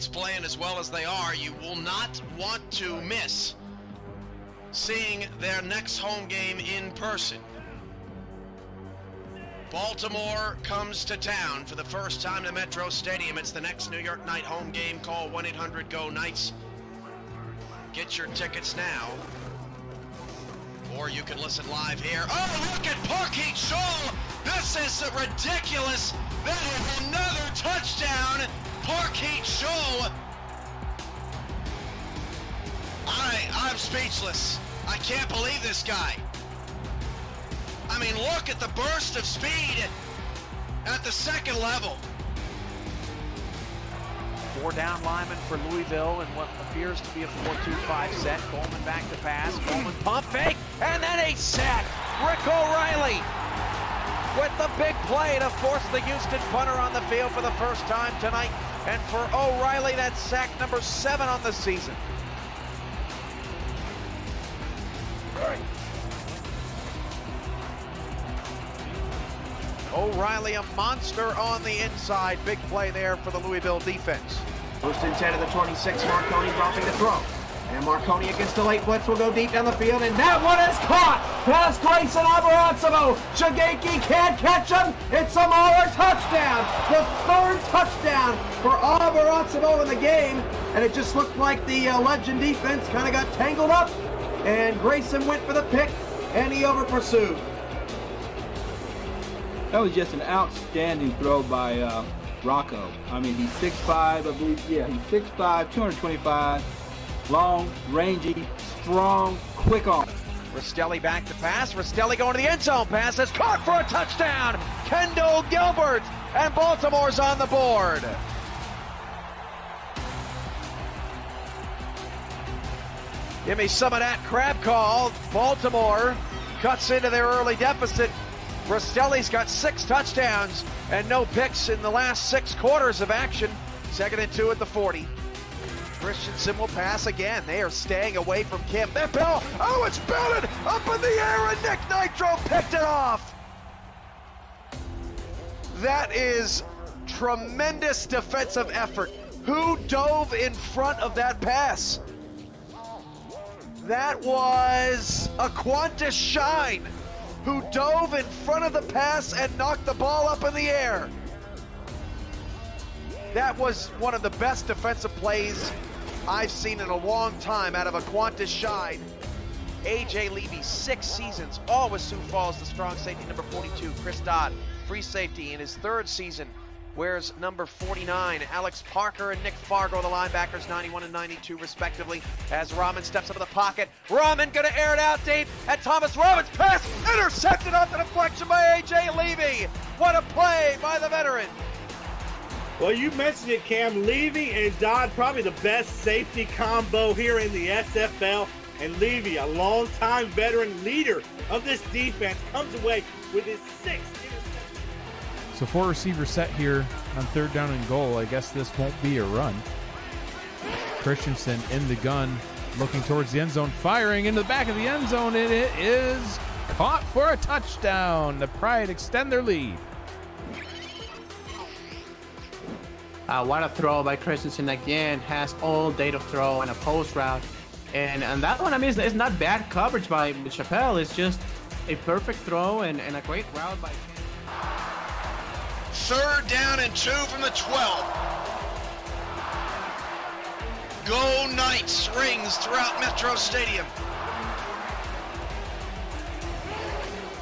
Knights playing as well as they are, you will not want to miss seeing their next home game in person. Baltimore comes to town for the first time to Metro Stadium. It's the next New York Knight home game. Call 1-800-GO-KNIGHTS. Get your tickets now. Or you can listen live here. Oh, look at Parkeet Scholl! This is ridiculous! That is another touchdown! Parkeet Scholl! I'm speechless. I can't believe this guy. I mean, look at the burst of speed at the second level. 4 down linemen for Louisville in what appears to be a 4-2-5 set. Coleman back to pass. Coleman pump fake, and then a sack. Rick O'Reilly with the big play to force the Houston punter on the field for the first time tonight. And for O'Reilly, that's sack number 7 on the season. O'Reilly, a monster on the inside. Big play there for the Louisville defense. First and 10 of the 26, Marconi dropping the throw. And Marconi against the late blitz will go deep down the field, and that one is caught! Pass Grayson Abarazzo. Shigeki can't catch him. It's a Mahler touchdown. The 3rd touchdown for Abarazzo in the game. And it just looked like the Legend defense kind of got tangled up. And Grayson went for the pick, and he over pursued. That was just an outstanding throw by Rocco. I mean, he's 6'5", I believe. Yeah, he's 6'5", 225, long, rangy, strong, quick arm. Rastelli back to pass. Rastelli going to the end zone. Pass is caught for a touchdown. Kendall Gilbert, and Baltimore's on the board. Give me some of that crab call. Baltimore cuts into their early deficit. Rastelli's got 6 touchdowns and no picks in the last 6 quarters of action. 2nd and 2 at the 40. Christensen will pass again. They are staying away from Kim. That ball, oh, it's belted up in the air, and Nick Nitro picked it off. That is tremendous defensive effort. Who dove in front of that pass? That was Aquantis Shine, who dove in front of the pass and knocked the ball up in the air. That was one of the best defensive plays I've seen in a long time out of Aquantis Shine. A.J. Levy, 6 seasons, all with Sioux Falls, the strong safety number 42. Chris Dodd, free safety in his 3rd season, wears number 49. Alex Parker and Nick Fargo, the linebackers, 91 and 92 respectively, as Rahman steps up in the pocket. Rahman gonna air it out deep, and Thomas Rahman's pass intercepted off the deflection by A.J. Levy. What a play by the veteran. Well, you mentioned it, Cam. Levy and Dodd, probably the best safety combo here in the SFL. And Levy, a longtime veteran leader of this defense, comes away with his 6th interception. So 4 receivers set here on 3rd down and goal. I guess this won't be a run. Christensen in the gun, looking towards the end zone, firing into the back of the end zone, and it is caught for a touchdown. The Pride extend their lead. What a throw by Christensen again. Has all day to throw and a post route. And that one, I mean, it's not bad coverage by Chappelle. It's just a perfect throw and a great route by Ken. 3rd down and 2 from the 12. Go Knights rings throughout Metro Stadium.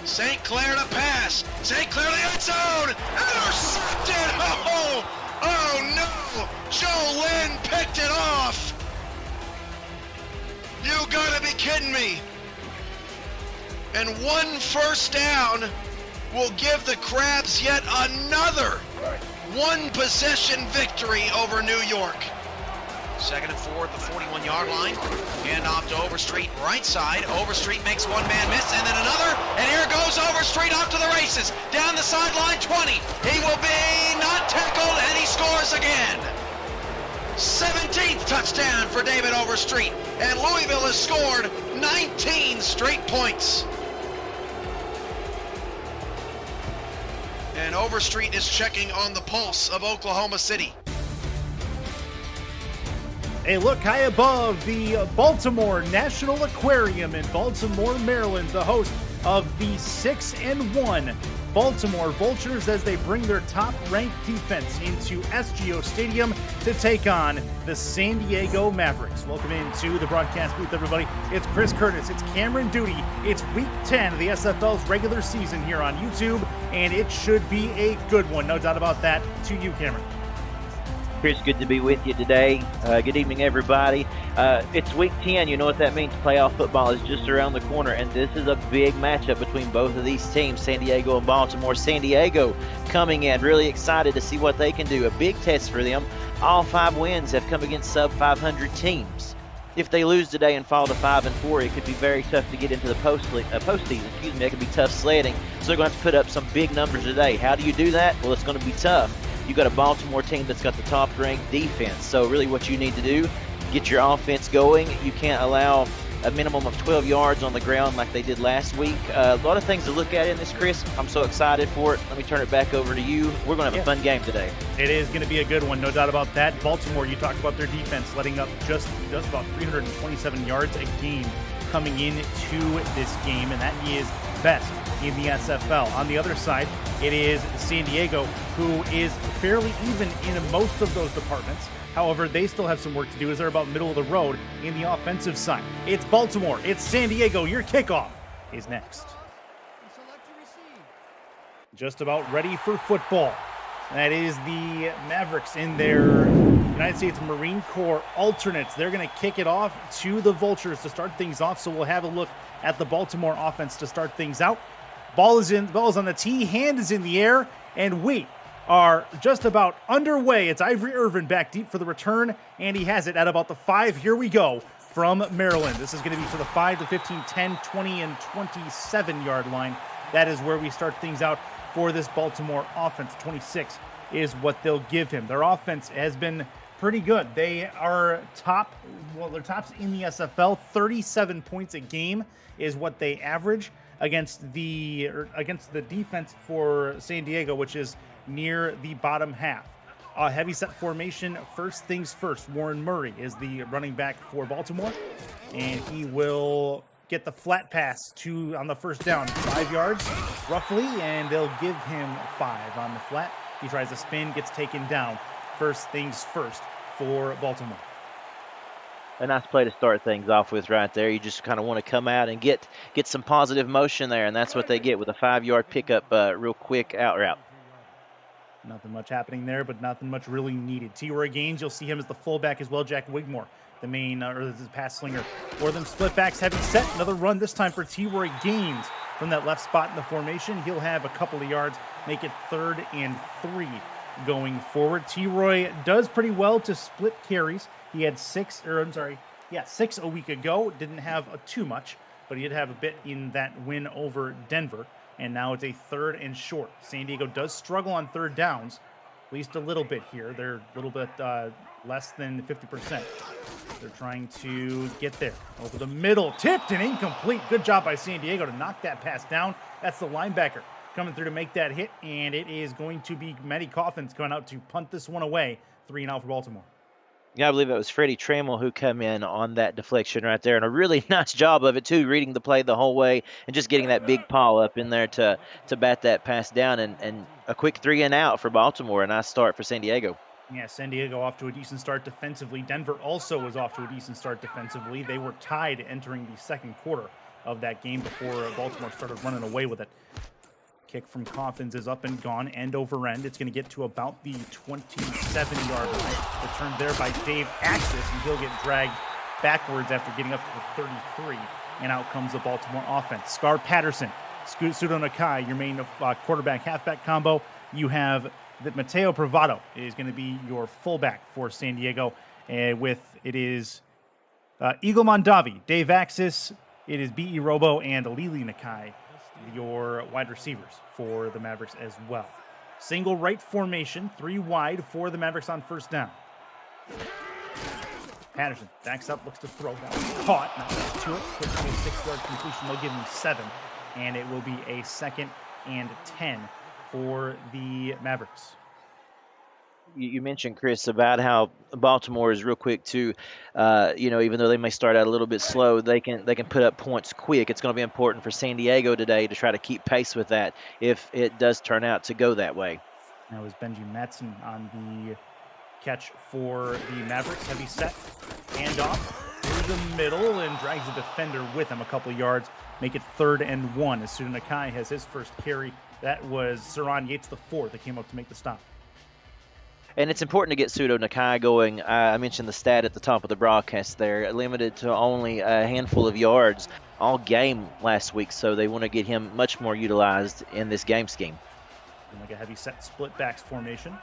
St. Clair to pass. St. Clair to the end zone. Intercepted. Oh no. Joe Lynn picked it off. You gotta be kidding me. And 1 first down will give the Crabs yet another 1-possession victory over New York. 2nd and 4 at the 41-yard line. Hand off to Overstreet, right side. Overstreet makes one man miss, and then another. And here goes Overstreet off to the races. Down the sideline, 20. He will be not tackled, and he scores again. 17th touchdown for David Overstreet, and Louisville has scored 19 straight points. And Overstreet is checking on the pulse of Oklahoma City. a look high above the Baltimore National Aquarium in Baltimore, Maryland, the host of the 6-1 Baltimore Vultures as they bring their top-ranked defense into SGO Stadium to take on the San Diego Mavericks. Welcome into the broadcast booth, everybody. It's Chris Curtis, it's Cameron Duty, it's Week 10 of the SFL's regular season here on YouTube, and it should be a good one, no doubt about that. To you, Cameron. Chris, good to be with you today. Good evening, everybody. It's Week 10. You know what that means. Playoff football is just around the corner, and this is a big matchup between both of these teams, San Diego and Baltimore. San Diego coming in really excited to see what they can do. A big test for them. All 5 wins have come against sub-500 teams. If they lose today and fall to 5-4, it could be very tough to get into the postseason. It could be tough sledding. So they're going to have to put up some big numbers today. How do you do that? Well, it's going to be tough. You've got a Baltimore team that's got the top-ranked defense. So really what you need to do, get your offense going. You can't allow a minimum of 12 yards on the ground like they did last week. A lot of things to look at in this, Chris. I'm so excited for it. Let me turn it back over to you. We're going to have a fun game today. It is going to be a good one, no doubt about that. Baltimore, you talked about their defense letting up just about 327 yards a game coming into this game, and that is best in the SFL. On the other side, it is San Diego, who is fairly even in most of those departments. However, they still have some work to do as they're about middle of the road in the offensive side. It's Baltimore, it's San Diego. Your kickoff is next. Just about ready for football. That is the Mavericks in their United States Marine Corps alternates. They're going to kick it off to the Vultures to start things off. So we'll have a look at the Baltimore offense to start things out. Ball is on the tee, hand is in the air, and we are just about underway. It's Ivory Irvin back deep for the return, and he has it at about the 5. Here we go from Maryland. This is going to be to the 5 to 15, 10, 20, and 27-yard line. That is where we start things out for this Baltimore offense. 26 is what they'll give him. Their offense has been pretty good. They are they're tops in the SFL. 37 points a game is what they average against the defense for San Diego, which is near the bottom half. Heavy set formation, first things first. Warren Murray is the running back for Baltimore, and he will get the flat pass on the first down, 5 yards roughly, and they'll give him 5 on the flat. He tries to spin, gets taken down. First things first for Baltimore. A nice play to start things off with right there. You just kind of want to come out and get some positive motion there, and that's what they get with a 5-yard pickup, real quick out route. Nothing much happening there, but nothing much really needed. T-Roy Gaines, you'll see him as the fullback as well. Jack Wigmore, the main, or the pass slinger. For them split backs, heavy set. Another run this time for T-Roy Gaines from that left spot in the formation. He'll have a couple of yards, make it 3rd and 3 going forward. T-Roy does pretty well to split carries. He had 6 a week ago. Didn't have too much, but he did have a bit in that win over Denver. And now it's a 3rd and short. San Diego does struggle on 3rd downs, at least a little bit here. They're a little bit less than 50%. They're trying to get there. Over the middle, tipped and incomplete. Good job by San Diego to knock that pass down. That's the linebacker coming through to make that hit, and it is going to be Matty Coffins coming out to punt this one away. 3-0 for Baltimore. Yeah, I believe it was Freddie Trammell who come in on that deflection right there, and a really nice job of it too, reading the play the whole way and just getting that big paw up in there to bat that pass down, and a quick 3 and out for Baltimore. A nice start for San Diego. Yeah, San Diego off to a decent start defensively. Denver also was off to a decent start defensively. They were tied entering the second quarter of that game before Baltimore started running away with it. Kick from Coffins is up and gone, end over end. It's going to get to about the 27-yard line. Returned there by Dave Axis, and he'll get dragged backwards after getting up to the 33. And out comes the Baltimore offense. Scar Patterson, Sudo Nakai, your main quarterback-halfback combo. You have that Mateo Privado is going to be your fullback for San Diego. It is Eagle Mondavi, Dave Axis, it is B.E. Robo, and Lili Nakai, your wide receivers for the Mavericks as well. Single right formation, 3 wide for the Mavericks on first down. Patterson backs up, looks to throw. That was caught. Now to it. Quick 6-yard completion. They'll give him 7, and it will be a 2nd and 10 for the Mavericks. You mentioned, Chris, about how Baltimore is real quick to, even though they may start out a little bit slow, they can put up points quick. It's going to be important for San Diego today to try to keep pace with that if it does turn out to go that way. Now is Benji Madsen on the catch for the Mavericks. Heavy set, handoff through the middle, and drags the defender with him a couple of yards. Make it 3rd and 1 as Suda Nakai has his first carry. That was Saran Yates IV that came up to make the stop. And it's important to get Pseudo Nakai going. I mentioned the stat at the top of the broadcast there, limited to only a handful of yards all game last week, so they want to get him much more utilized in this game scheme. Like a heavy set split backs formation.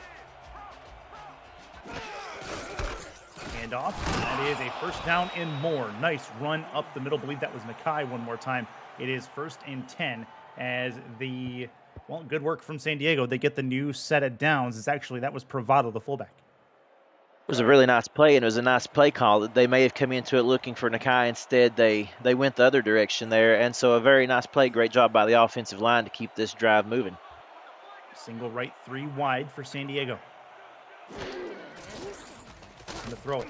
Handoff. That is a first down and more. Nice run up the middle. I believe that was Nakai one more time. It is 1st and 10 as the, well, good work from San Diego. They get the new set of downs. It's actually, that was Pravado, the fullback. It was a really nice play, and it was a nice play call. They may have come into it looking for Nakai. Instead, they went the other direction there, and so a very nice play. Great job by the offensive line to keep this drive moving. Single right, 3 wide for San Diego. And the throw it.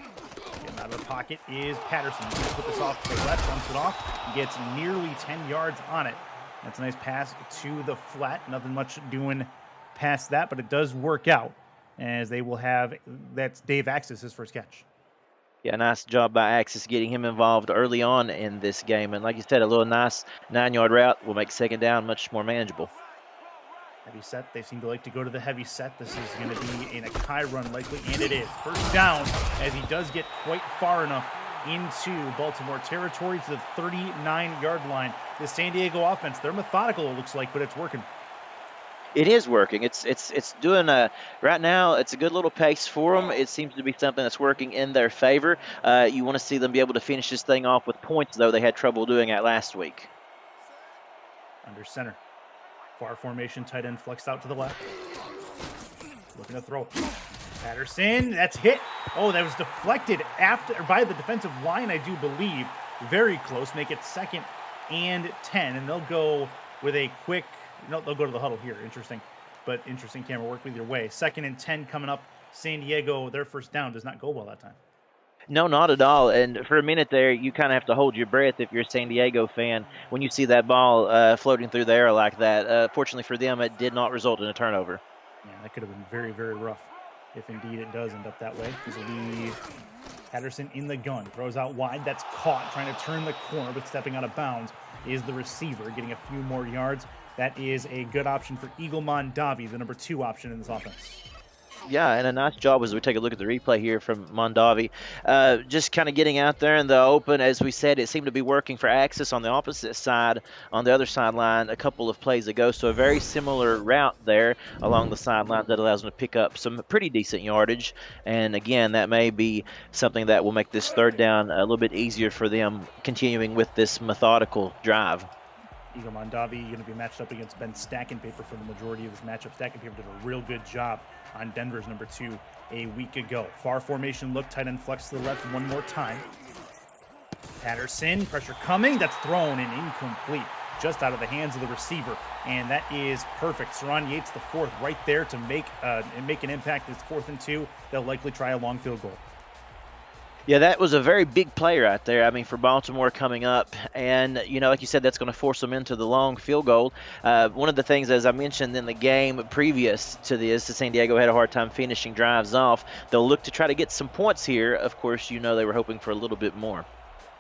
Getting out of the pocket is Patterson. He's going to put this off to the left, dumps it off, gets nearly 10 yards on it. That's a nice pass to the flat. Nothing much doing past that, but it does work out as they will have, that's Dave Axis, his first catch. Yeah, nice job by Axis getting him involved early on in this game. And like you said, a little nice 9-yard route will make 2nd down much more manageable. Heavy set. They seem to like to go to the heavy set. This is going to be in a Kai run likely, and it is. First down as he does get quite far enough into Baltimore territory to the 39-yard line. The San Diego offense, they're methodical, it looks like, but it's working. It is working. It's doing right now. It's a good little pace for them. It seems to be something that's working in their favor. You want to see them be able to finish this thing off with points, though they had trouble doing that last week. Under center. Far formation, tight end flexed out to the left. Looking to throw. Patterson, that's hit. Oh, that was deflected by the defensive line, I do believe. Very close. Make it 2nd and 10, and they'll go with a quick. No, they'll go to the huddle here. Interesting, but interesting camera work with your way. 2nd and 10 coming up. San Diego, their first down does not go well that time. No, not at all. And for a minute there, you kind of have to hold your breath if you're a San Diego fan when you see that ball floating through the air like that. Fortunately for them, it did not result in a turnover. Yeah, that could have been very, very rough if indeed it does end up that way. This will be Patterson in the gun. Throws out wide. That's caught. Trying to turn the corner, but stepping out of bounds is the receiver, getting a few more yards. That is a good option for Eagle Mondavi, the number 2 option in this offense. Yeah, and a nice job as we take a look at the replay here from Mondavi. Just kind of getting out there in the open. As we said, it seemed to be working for Axis on the opposite side, on the other sideline a couple of plays ago. So a very similar route there along the sideline that allows them to pick up some pretty decent yardage. And again, that may be something that will make this 3rd down a little bit easier for them continuing with this methodical drive. Eagle Mondavi going to be matched up against Ben Stackenpaper for the majority of this matchup. Stackenpaper did a real good job on Denver's number 2 a week ago. Far formation look, tight end flex to the left one more time. Patterson, pressure coming. That's thrown and incomplete. Just out of the hands of the receiver. And that is perfect. Saran Yates IV right there to make an impact. It's 4th and 2. They'll likely try a long field goal. Yeah, that was a very big play right there. I mean, for Baltimore coming up. And, like you said, that's going to force them into the long field goal. One of the things, as I mentioned in the game previous to this, San Diego had a hard time finishing drives off. They'll look to try to get some points here. Of course, they were hoping for a little bit more.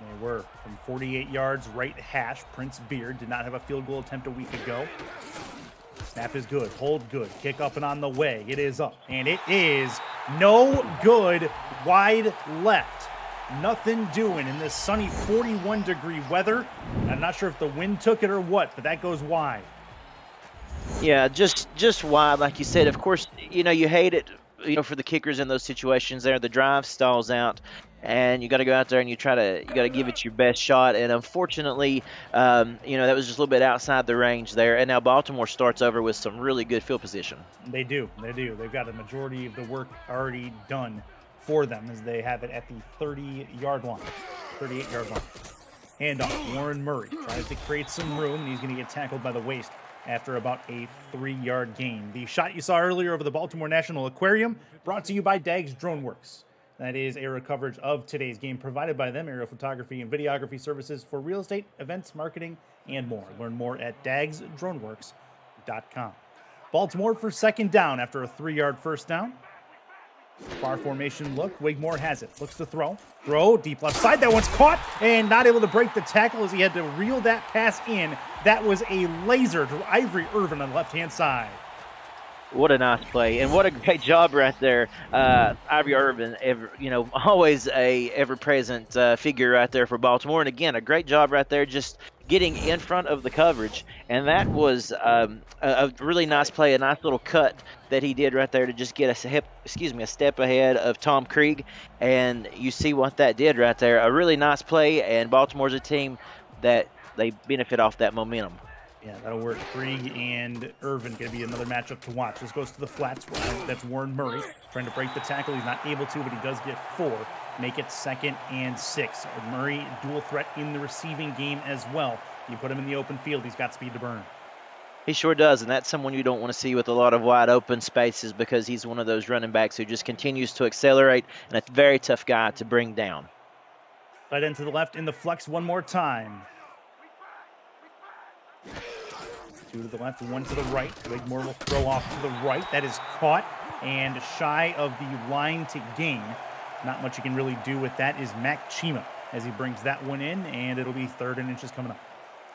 They were. From 48 yards, right hash, Prince Beard did not have a field goal attempt a week ago. Snap is good. Hold good. Kick up and on the way. It is up. And it is no good. Wide left. Nothing doing in this sunny 41-degree weather. I'm not sure if the wind took it or what, but that goes wide. Yeah, just wide, like you said. Of course, you hate it, for the kickers in those situations there. The drive stalls out, and you got to go out there and you got to give it your best shot. And unfortunately, that was just a little bit outside the range there. And now Baltimore starts over with some really good field position. They do. They've got a majority of the work already done for them as they have it at the 38-yard line. Handoff. Warren Murray tries to create some room, and he's going to get tackled by the waist after about a 3-yard gain. The shot you saw earlier over the Baltimore National Aquarium brought to you by Dags Drone Works. That is aerial coverage of today's game provided by them, aerial photography and videography services for real estate, events, marketing, and more. Learn more at dagsdroneworks.com. Baltimore for second down after a 3-yard first down. Far formation look. Wigmore has it. Looks to throw. Throw deep left side. That one's caught and not able to break the tackle as he had to reel that pass in. That was a laser to Ivory Irvin on the left-hand side. What a nice play, and what a great job right there. Ivory Irvin, always a ever-present figure right there for Baltimore. And again, a great job right there, just getting in front of the coverage. And that was a really nice play, a nice little cut that he did right there to just get a step ahead of Tom Krieg. And you see what that did right there. A really nice play, and Baltimore's a team that they benefit off that momentum. Yeah, that'll work. Krieg and Irvin going to be another matchup to watch. This goes to the flats. That's Warren Murray trying to break the tackle. He's not able to, but he does get 4. Make it 2nd and 6. Murray, dual threat in the receiving game as well. You put him in the open field, he's got speed to burn. He sure does, and that's someone you don't want to see with a lot of wide open spaces because he's one of those running backs who just continues to accelerate and a very tough guy to bring down. Right into the left in the flex one more time. 2 to the left, 1 to the right. Wigmore will throw off to the right. That is caught and shy of the line to gain. Not much you can really do with that is Mac Chima as he brings that one in, and it'll be 3rd and inches coming up.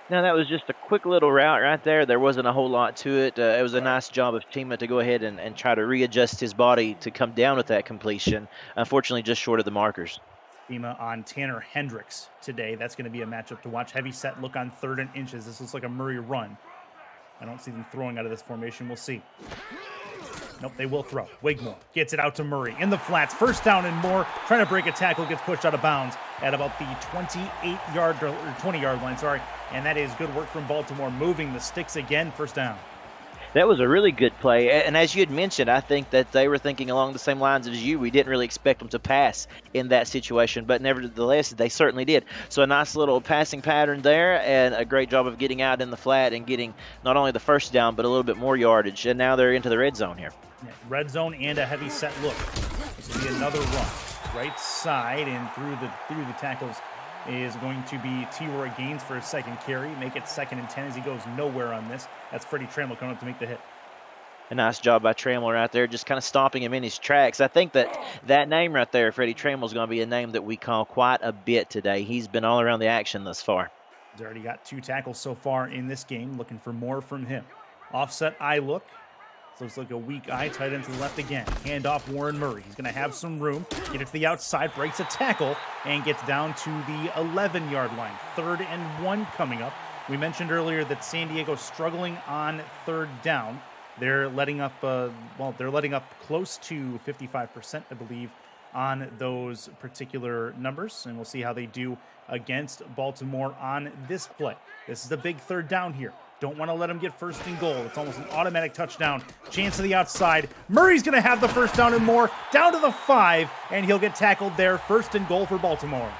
Now, that was just a quick little route right there. There wasn't a whole lot to it. It was a nice job of Chima to go ahead and try to readjust his body to come down with that completion. Unfortunately, just short of the markers. Chima on Tanner Hendricks today. That's going to be a matchup to watch. Heavy set look on 3rd and inches. This looks like a Murray run. I don't see them throwing out of this formation. We'll see. Nope, they will throw. Wigmore gets it out to Murray in the flats. 1st down and more. Trying to break a tackle, gets pushed out of bounds at about the 20-yard line. And that is good work from Baltimore, moving the sticks again. 1st down. That was a really good play, and as you had mentioned, I think that they were thinking along the same lines as you. We didn't really expect them to pass in that situation, but nevertheless, they certainly did. So a nice little passing pattern there, and a great job of getting out in the flat and getting not only the 1st down, but a little bit more yardage, and now they're into the red zone here. Yeah, red zone and a heavy set look. This will be another run. Right side and through the tackles is going to be T-Roy Gaines for his 2nd carry. Make it 2nd and 10 as he goes nowhere on this. That's Freddie Trammell coming up to make the hit. A nice job by Trammell right there, just kind of stopping him in his tracks. I think that name right there, Freddie Trammell, is going to be a name that we call quite a bit today. He's been all around the action thus far. He's already got 2 tackles so far in this game. Looking for more from him. Offset eye look. Looks like a weak eye, tight end to the left again. Hand off Warren Murray. He's going to have some room. Get it to the outside, breaks a tackle, and gets down to the 11-yard line. 3rd and 1 coming up. We mentioned earlier that San Diego struggling on 3rd down. They're letting up, close to 55%, I believe, on those particular numbers, and we'll see how they do against Baltimore on this play. This is the big 3rd down here. Don't want to let him get 1st and goal. It's almost an automatic touchdown. Chance to the outside. Murray's going to have the 1st down and more. Down to the 5, and he'll get tackled there. 1st and goal for Baltimore.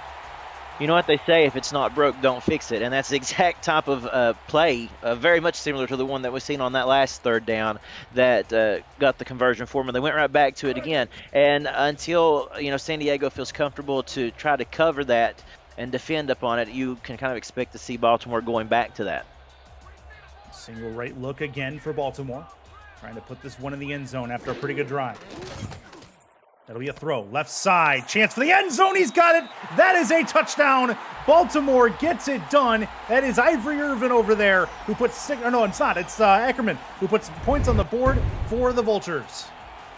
You know what they say, if it's not broke, don't fix it. And that's the exact type of play, very much similar to the one that we've seen on that last 3rd down that got the conversion for them. They went right back to it again. And until, San Diego feels comfortable to try to cover that and defend upon it, you can kind of expect to see Baltimore going back to that. Single right look again for Baltimore. Trying to put this one in the end zone after a pretty good drive. That'll be a throw. Left side. Chance for the end zone. He's got it. That is a touchdown. Baltimore gets it done. That is Ivory Irvin over there who puts no, it's not. It's Ackerman who puts points on the board for the Vultures.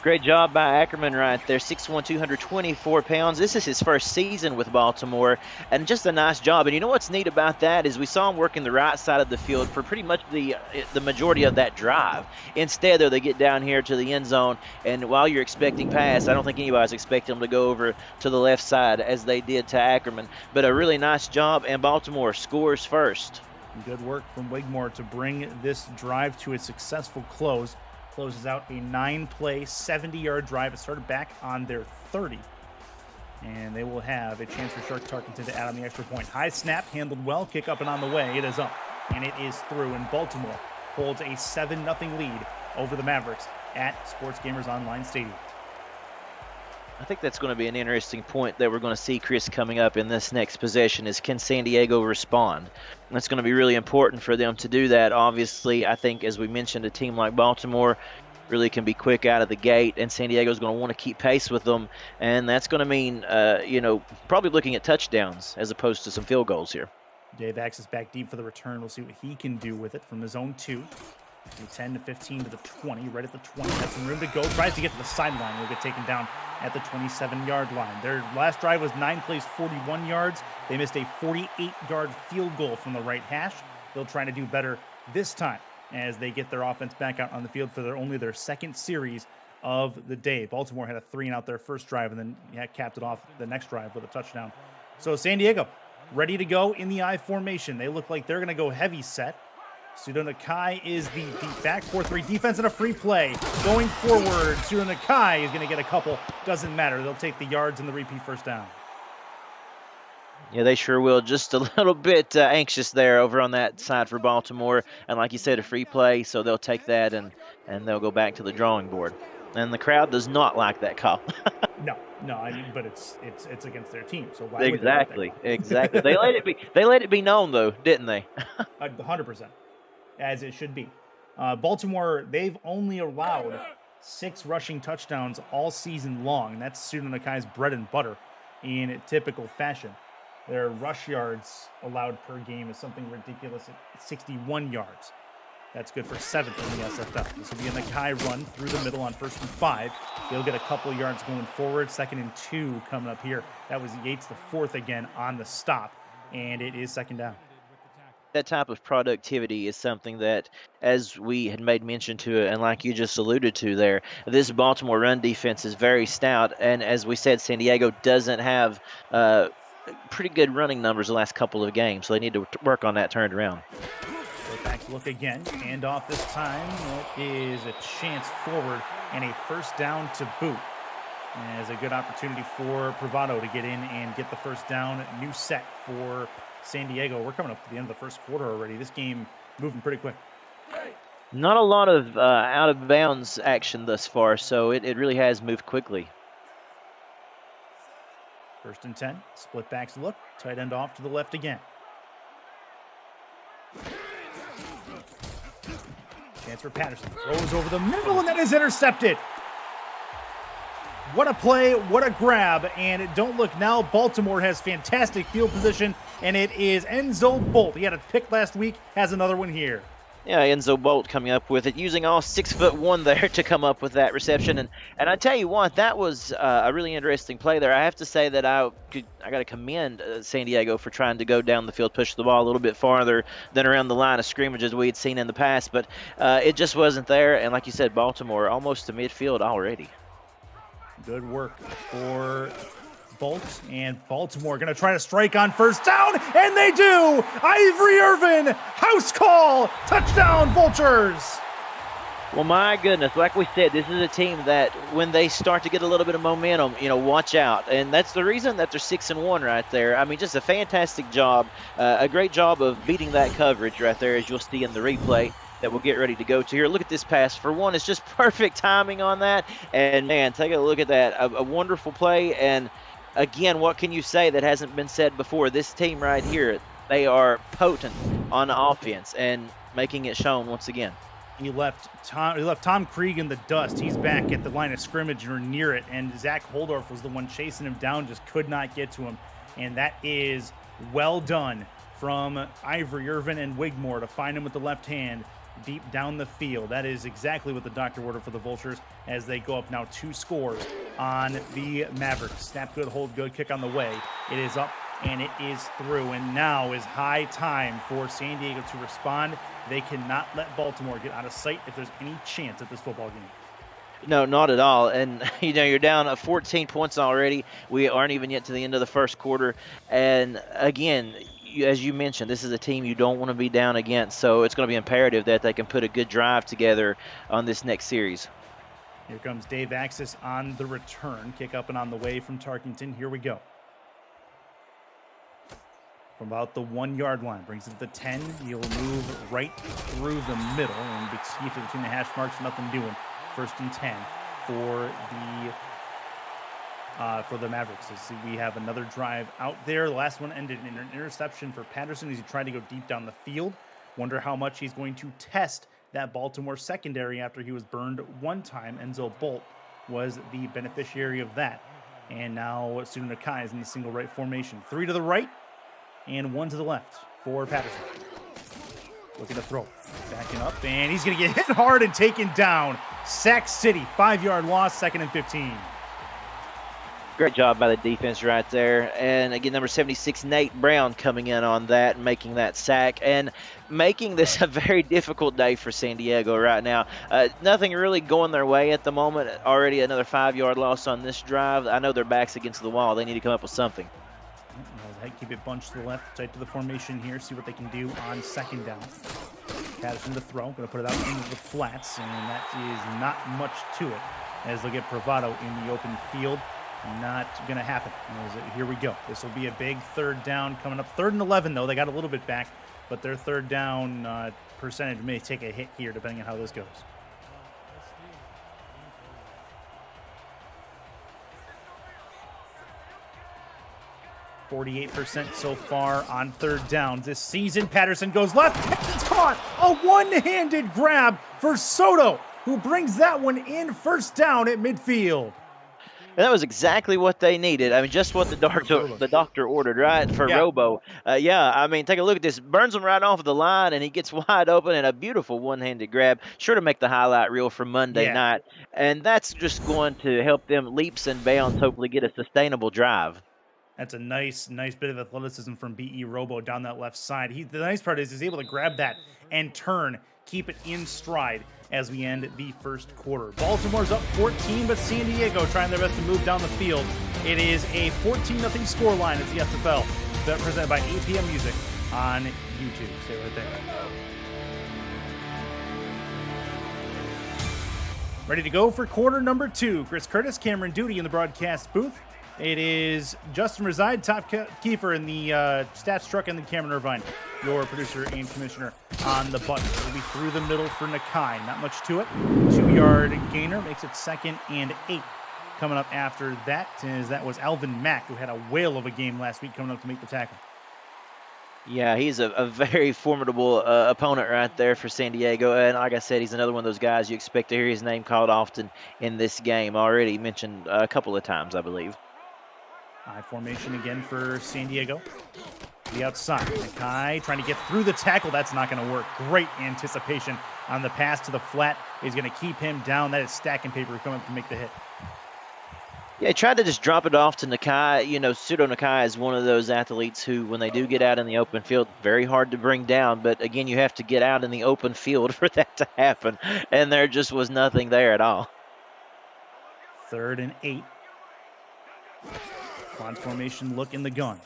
Great job by Ackerman right there, 6'1", 224 pounds. This is his 1st season with Baltimore, and just a nice job. And you know what's neat about that is we saw him working the right side of the field for pretty much the majority of that drive. Instead, though, they get down here to the end zone, and while you're expecting pass, I don't think anybody's expecting them to go over to the left side as they did to Ackerman. But a really nice job, and Baltimore scores 1st. Good work from Wigmore to bring this drive to a successful close. Closes out a 9-play, 70-yard drive. It started back on their 30. And they will have a chance for Shark Tarkenton to add on the extra point. High snap, handled well, kick up and on the way. It is up, and it is through. And Baltimore holds a 7-0 lead over the Mavericks at Sports Gamers Online Stadium. I think that's going to be an interesting point that we're going to see, Chris, coming up in this next possession is, can San Diego respond? That's going to be really important for them to do that. Obviously, I think, as we mentioned, a team like Baltimore really can be quick out of the gate, and San Diego's going to want to keep pace with them, and that's going to mean, probably looking at touchdowns as opposed to some field goals here. Dave Axis back deep for the return. We'll see what he can do with it from the zone 2. From 10 to 15 to the 20, right at the 20. Has some room to go. Tries to get to the sideline. Will get taken down at the 27-yard line. Their last drive was 9 plays, 41 yards. They missed a 48-yard field goal from the right hash. They'll try to do better this time as they get their offense back out on the field for only their second series of the day. Baltimore had a 3-and-out their first drive and then capped it off the next drive with a touchdown. So San Diego ready to go in the I formation. They look like they're going to go heavy set. Sudo Nakai is the deep back, 4-3 defense and a free play. Going forward, Sudo Nakai is going to get a couple. Doesn't matter. They'll take the yards and the repeat first down. Yeah, they sure will. Just a little bit anxious there over on that side for Baltimore. And like you said, a free play, so they'll take that and they'll go back to the drawing board. And the crowd does not like that call. No, I mean, but it's against their team, so why exactly, would they exactly. They let it be known though, didn't they? 100%, as it should be. Baltimore, they've only allowed 6 rushing touchdowns all season long, and that's Sudo Nakai's bread and butter in typical fashion. Their rush yards allowed per game is something ridiculous at 61 yards. That's good for 7th in the SFL. This will be a Nakai run through the middle on 1st and 5. They'll get a couple yards going forward. 2nd and 2 coming up here. That was Yates, the 4th again on the stop, and it is 2nd down. That type of productivity is something that, as we had made mention to it, and like you just alluded to there, this Baltimore run defense is very stout, and as we said, San Diego doesn't have pretty good running numbers the last couple of games, so they need to work on that turned around. Back look again, hand off this time. That is a chance forward and a first down to boot. As a good opportunity for Bravado to get in and get the first down. New set for San Diego. We're coming up to the end of the first quarter already. This game moving pretty quick. Not a lot of out of bounds action thus far, so it really has moved quickly. 1st and 10, split backs look, tight end off to the left again. Chance for Patterson, throws over the middle, and that is intercepted. What a play, what a grab, and don't look now, Baltimore has fantastic field position, and it is Enzo Bolt. He had a pick last week, has another one here. Yeah, Enzo Bolt coming up with it, using all 6'1" there to come up with that reception. And I tell you what, that was a really interesting play there. I have to say that I got to commend San Diego for trying to go down the field, push the ball a little bit farther than around the line of scrimmage as we had seen in the past. But it just wasn't there. And like you said, Baltimore almost to midfield already. Good work for Bolt, and Baltimore going to try to strike on first down, and they do! Ivory Irvin, house call, touchdown Vultures! Well, my goodness, like we said, this is a team that when they start to get a little bit of momentum, watch out. And that's the reason that they're 6-1 right there. I mean, just a fantastic job, a great job of beating that coverage right there, as you'll see in the replay that we'll get ready to go to here. Look at this pass. For one, it's just perfect timing on that. And, man, take a look at that. A wonderful play. And, again, what can you say that hasn't been said before? This team right here, they are potent on offense and making it shown once again. He left Tom Krieg in the dust. He's back at the line of scrimmage or near it, and Zach Holdorf was the one chasing him down, just could not get to him. And that is well done from Ivory Irvin and Wigmore to find him with the left hand deep down the field. That is exactly what the doctor ordered for the Vultures as they go up now 2 scores on the Mavericks. Snap good, hold good, kick on the way. It is up and it is through, and now is high time for San Diego to respond. They cannot let Baltimore get out of sight if there's any chance at this football game. No, not at all. And, you're down 14 points already. We aren't even yet to the end of the first quarter. And, again, as you mentioned, this is a team you don't want to be down against, so it's going to be imperative that they can put a good drive together on this next series. Here comes Dave Axis on the return. Kick up and on the way from Tarkington. Here we go. from about the 1 yard line. Brings it to the 10. He'll move right through the middle and keep it between the hash marks. Nothing doing. 1st and 10 for the Mavericks. Let's see, we have another drive out there. The last one ended in an interception for Patterson as he tried to go deep down the field. Wonder how much he's going to test that Baltimore secondary after he was burned one time. Enzo Bolt was the beneficiary of that. And now Sudo Nakai is in the single right formation. 3 to the right and 1 to the left for Patterson. Looking to throw. Backing up, and he's going to get hit hard and taken down. Sac City, 5-yard loss, 2nd and 15. Great job by the defense right there. And again, number 76, Nate Brown, coming in on that and making that sack and making this a very difficult day for San Diego right now. Nothing really going their way at the moment. Already another 5-yard loss on this drive. I know their back's against the wall. They need to come up with something. Keep it bunched to the left, tight to the formation here. See what they can do on 2nd down. Patterson to throw. Going to put it out into the flats, and that is not much to it as they'll get bravado in the open field. Not going to happen. Here we go. This will be a big 3rd down coming up. 3rd and 11, though. They got a little bit back, but their 3rd down percentage may take a hit here depending on how this goes. %48 so far on 3rd downs this season. Patterson goes left. It's caught. A one-handed grab for Soto, who brings that one in 1st down at midfield. And that was exactly what they needed. I mean, just what the doctor ordered, right, for Robo. I mean, take a look at this. Burns him right off of the line, and he gets wide open, and a beautiful one-handed grab. Sure to make the highlight reel for Monday night. And that's just going to help them leaps and bounds, hopefully get a sustainable drive. That's a nice bit of athleticism from B.E. Robo down that left side. The nice part is he's able to grab that and turn, keep it in stride as we end the 1st quarter. Baltimore's up 14, but San Diego trying their best to move down the field. It is a 14-0 scoreline at the SFL, presented by APM Music on YouTube. Stay right there. Ready to go for quarter number 2. Chris Curtis, Cameron Duty in the broadcast booth. It is Justin Reside, Top Kiefer in the stats truck, and then Cameron Irvine, your producer and commissioner, on the button. It'll be through the middle for Nakai. Not much to it. 2-yard gainer makes it 2nd and 8. Coming up after that was Alvin Mack, who had a whale of a game last week, coming up to make the tackle. Yeah, he's a very formidable opponent right there for San Diego. And like I said, he's another one of those guys you expect to hear his name called often in this game. Already mentioned a couple of times, I believe. High formation again for San Diego. The outside. Nakai trying to get through the tackle. That's not going to work. Great anticipation on the pass to the flat. Is going to keep him down. That is stacking paper coming up to make the hit. Yeah, he tried to just drop it off to Nakai. You know, Sudo Nakai is one of those athletes who, when they do get out in the open field, very hard to bring down. But again, you have to get out in the open field for that to happen. And there just was nothing there at all. 3rd and 8. Quad formation look in the gun.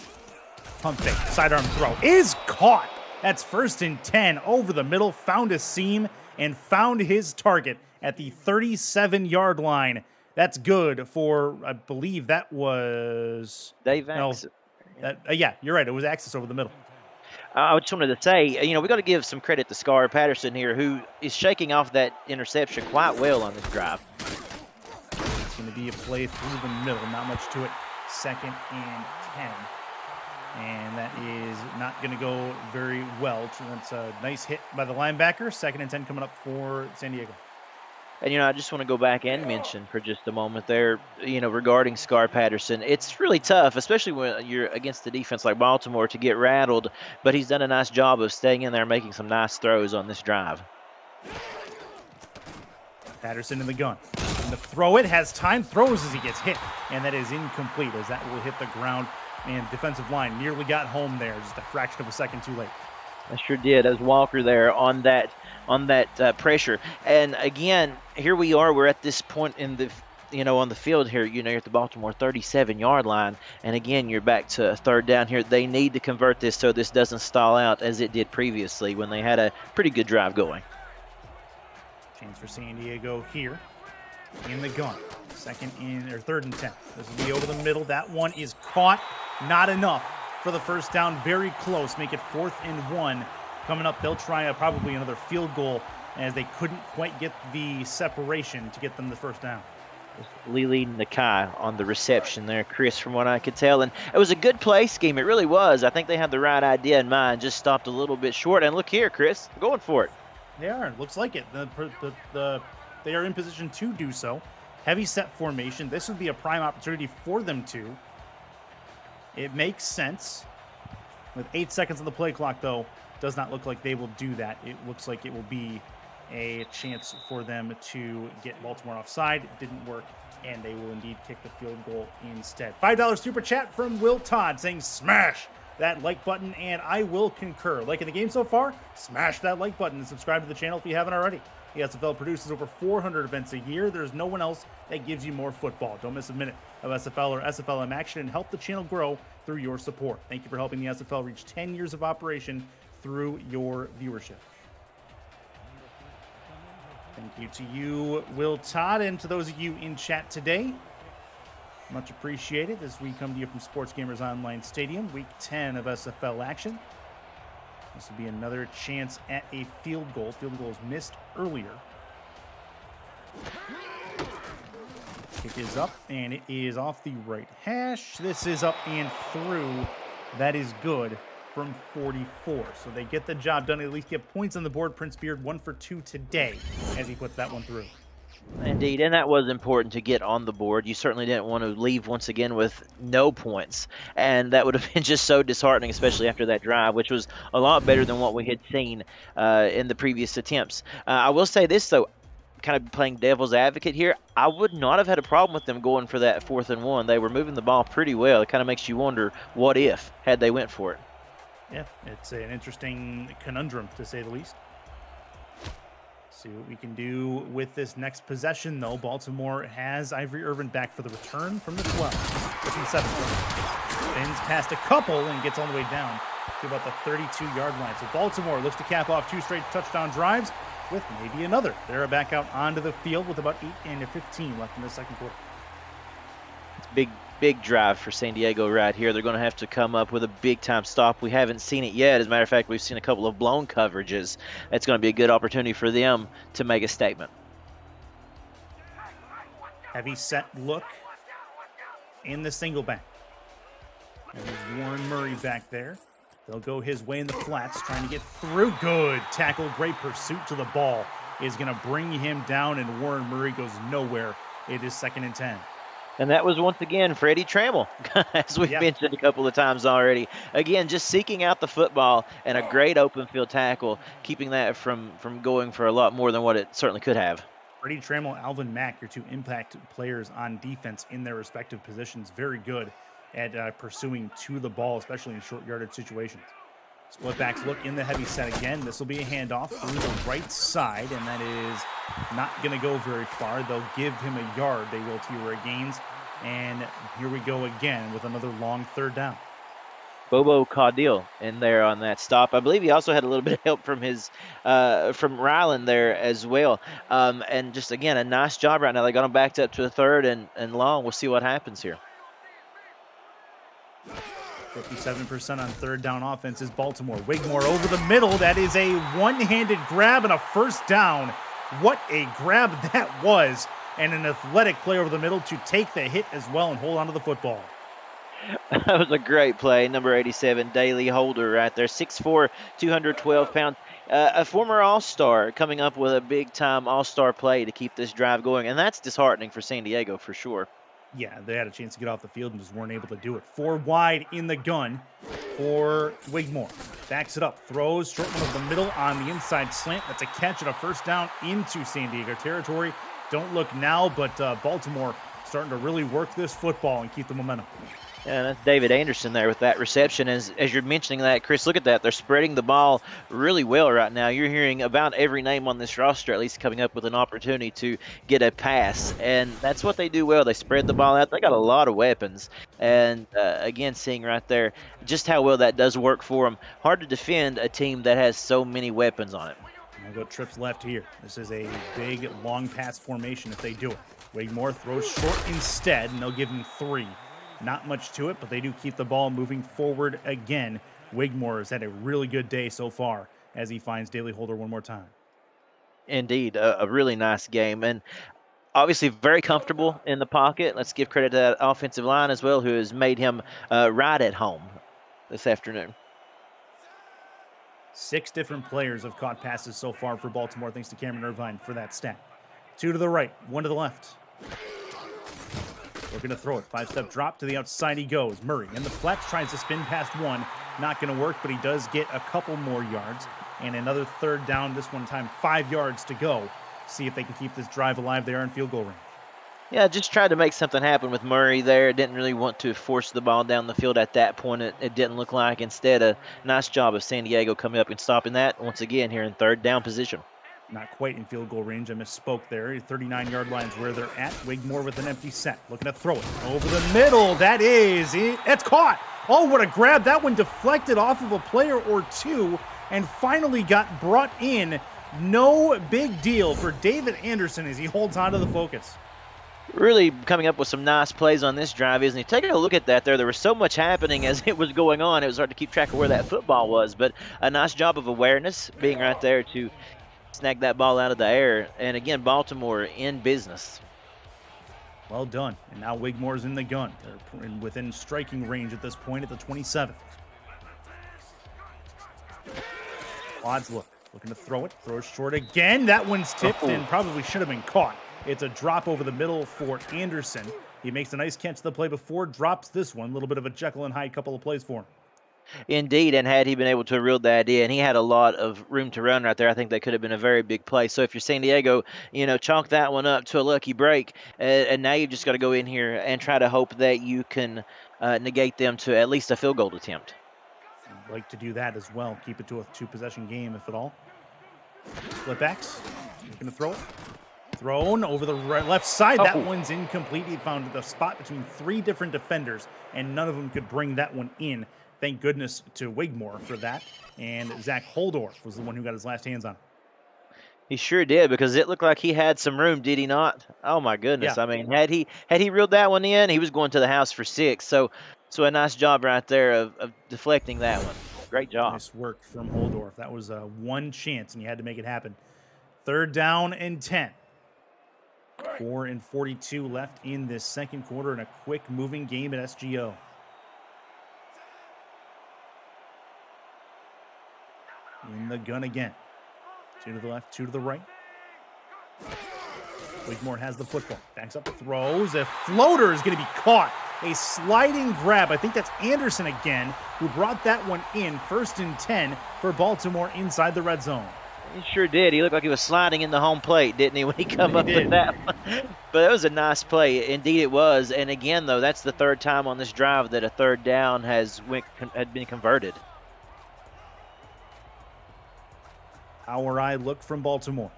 Pump fake, sidearm throw is caught. That's 1st and 10 over the middle. Found a seam and found his target at the 37-yard line. That's good for, I believe that was Dave Axis. Yeah, you're right. It was Axis over the middle. I just wanted to say, you know, we got to give some credit to Scar Patterson here, who is shaking off that interception quite well on this drive. It's going to be a play through the middle. Not much to it. 2nd and 10. And that is not going to go very well. That's a nice hit by the linebacker. 2nd and 10 coming up for San Diego. And, you know, I just want to go back and mention for just a moment there, you know, regarding Scar Patterson. It's really tough, especially when you're against a defense like Baltimore, to get rattled. But he's done a nice job of staying in there and making some nice throws on this drive. Patterson in the gun. And the throw it has time, throws as he gets hit. And that is incomplete as that will hit the ground. And defensive line nearly got home there, just a fraction of a second too late. I sure did. As Walker there on that pressure. And again, here we are. We're at this point in the, you know, on the field here. You know, you're at the Baltimore 37-yard line, and again, you're back to 3rd down here. They need to convert this so this doesn't stall out as it did previously when they had a pretty good drive going. Chance for San Diego here in the gun. 3rd and 10. This will be over the middle. That one is caught. Not enough for the first down. Very close. Make it 4th and 1. Coming up, they'll try probably another field goal as they couldn't quite get the separation to get them the first down. Lily Nakai on the reception there, Chris, from what I could tell. And it was a good play scheme. It really was. I think they had the right idea in mind, just stopped a little bit short. And look here, Chris, they're going for it. They are. Looks like it. They are in position to do so. Heavy set formation. This would be a prime opportunity for them to. It makes sense. With 8 seconds on the play clock, though, does not look like they will do that. It looks like it will be a chance for them to get Baltimore offside. It didn't work, and they will indeed kick the field goal instead. $5 super chat from Will Todd saying, smash that like button, and I will concur. Liking the game so far? Smash that like button and subscribe to the channel if you haven't already. The SFL produces over 400 events a year. There's no one else that gives you more football. Don't miss a minute of SFL or SFLM action and help the channel grow through your support. Thank you for helping the SFL reach 10 years of operation through your viewership. Thank you to you, Will Todd, and to those of you in chat today. Much appreciated as we come to you from Sports Gamers Online Stadium, Week 10 of SFL action. This will be another chance at a field goal. Field goal was missed earlier. Kick is up, and it is off the right hash. This is up and through. That is good from 44. So they get the job done. At least get points on the board. Prince Beard 1 for 2 today as he puts that one through. Indeed, and that was important to get on the board. You certainly didn't want to leave once again with no points, and that would have been just so disheartening, especially after that drive, which was a lot better than what we had seen in the previous attempts. I will say this, though, kind of playing devil's advocate here, I would not have had a problem with them going for that 4th and 1. They were moving the ball pretty well. It kind of makes you wonder, what if, had they went for it? Yeah, it's an interesting conundrum, to say the least. See what we can do with this next possession, though. Baltimore has Ivory Irvin back for the return from the 12. From the 7. Spins past a couple and gets all the way down to about the 32-yard line. So Baltimore looks to cap off 2 straight touchdown drives with maybe another. They're back out onto the field with about 8:15 left in the second quarter. Big drive for San Diego right here. They're going to have to come up with a big-time stop. We haven't seen it yet. As a matter of fact, we've seen a couple of blown coverages. It's going to be a good opportunity for them to make a statement. Heavy set look in the single back. And there's Warren Murray back there. They'll go his way in the flats, trying to get through. Good tackle. Great pursuit to the ball is going to bring him down, and Warren Murray goes nowhere. It is 2nd and 10. And that was, once again, Freddie Trammell, as we've mentioned a couple of times already. Again, just seeking out the football and a great open field tackle, keeping that from going for a lot more than what it certainly could have. Freddie Trammell, Alvin Mack, your 2 impact players on defense in their respective positions. Very good at pursuing to the ball, especially in short yardage situations. Split backs look in the heavy set again. This will be a handoff through the right side, and that is not going to go very far. They'll give him a yard. They will to Ray Gaines. And here we go again with another long 3rd down. Bobo Caudil in there on that stop. I believe he also had a little bit of help from his from Ryland there as well. And just, again, a nice job right now. They got him backed up to a 3rd and long. We'll see what happens here. 57% on 3rd down offense is Baltimore. Wigmore over the middle. That is a one-handed grab and a first down. What a grab that was. And an athletic play over the middle to take the hit as well and hold on to the football. That was a great play. Number 87, Daly Holder right there. 6'4", 212 pounds. A former All-Star coming up with a big-time All-Star play to keep this drive going. And that's disheartening for San Diego for sure. Yeah, they had a chance to get off the field and just weren't able to do it. 4 wide in the gun for Wigmore. Backs it up, throws, short one over the middle on the inside slant. That's a catch and a first down into San Diego territory. Don't look now, but Baltimore starting to really work this football and keep the momentum. Yeah, that's David Anderson there with that reception. As you're mentioning that, Chris, look at that. They're spreading the ball really well right now. You're hearing about every name on this roster at least coming up with an opportunity to get a pass. And that's what they do well. They spread the ball out. They got a lot of weapons. And, again, seeing right there just how well that does work for them. Hard to defend a team that has so many weapons on it. We'll go trips left here. This is a big long pass formation if they do it. Wigmore throws short instead, and they'll give him 3. Not much to it, but they do keep the ball moving forward again. Wigmore has had a really good day so far as he finds Daly Holder one more time. Indeed, a really nice game. And obviously very comfortable in the pocket. Let's give credit to that offensive line as well, who has made him right at home this afternoon. 6 different players have caught passes so far for Baltimore, thanks to Cameron Irvine for that stat. 2 to the right, 1 to the left. We're going to throw it. 5-step drop to the outside he goes. Murray in the flex tries to spin past one. Not going to work, but he does get a couple more yards. And another third down, this one time 5 yards to go. See if they can keep this drive alive. They are in field goal range. Yeah, just tried to make something happen with Murray there. Didn't really want to force the ball down the field at that point. It didn't look like. Instead, a nice job of San Diego coming up and stopping that once again here in third down position. Not quite in field goal range. I misspoke there. 39-yard line's where they're at. Wigmore with an empty set. Looking to throw it over the middle. That is it. It's caught. Oh, what a grab. That one deflected off of a player or two and finally got brought in. No big deal for David Anderson as he holds on to the focus. Really coming up with some nice plays on this drive, isn't he? Taking a look at that there was so much happening as it was going on. It was hard to keep track of where that football was, but a nice job of awareness, being right there to snag that ball out of the air. And again, Baltimore in business. Well done. And now Wigmore's in the gun. They're within striking range at this point at the 27. Odds looking to throw it. Throws short again. That one's tipped and probably should have been caught. It's a drop over the middle for Anderson. He makes a nice catch the play before, drops this one. A little bit of a Jekyll and Hyde couple of plays for him. Indeed, and had he been able to reel that in, he had a lot of room to run right there. I think that could have been a very big play. So if you're San Diego, chalk that one up to a lucky break, and now you've just got to go in here and try to hope that you can negate them to at least a field goal attempt. I'd like to do that as well. Keep it to a 2-possession game, if at all. Flip backs. Looking to throw it. Thrown over the left side. That one's incomplete. He found the spot between 3 different defenders, and none of them could bring that one in. Thank goodness to Wigmore for that. And Zach Holdorf was the one who got his last hands on it. He sure did, because it looked like he had some room, did he not? Oh my goodness. Yeah. I mean, had he reeled that one in, he was going to the house for 6. So a nice job right there of deflecting that one. Great job. Nice work from Holdorf. That was one chance, and you had to make it happen. 3rd down and 10. 4:42 left in this second quarter in a quick moving game at SGO. In the gun again. 2 to the left, 2 to the right. Wigmore has the football. Backs up, throws. A floater is going to be caught. A sliding grab. I think that's Anderson again, who brought that one in. 1st and 10 for Baltimore inside the red zone. He sure did. He looked like he was sliding in the home plate, didn't he, when he come up with that one? But it was a nice play. Indeed it was. And again, though, that's the 3rd time on this drive that a 3rd down had been converted. Our eye look from Baltimore.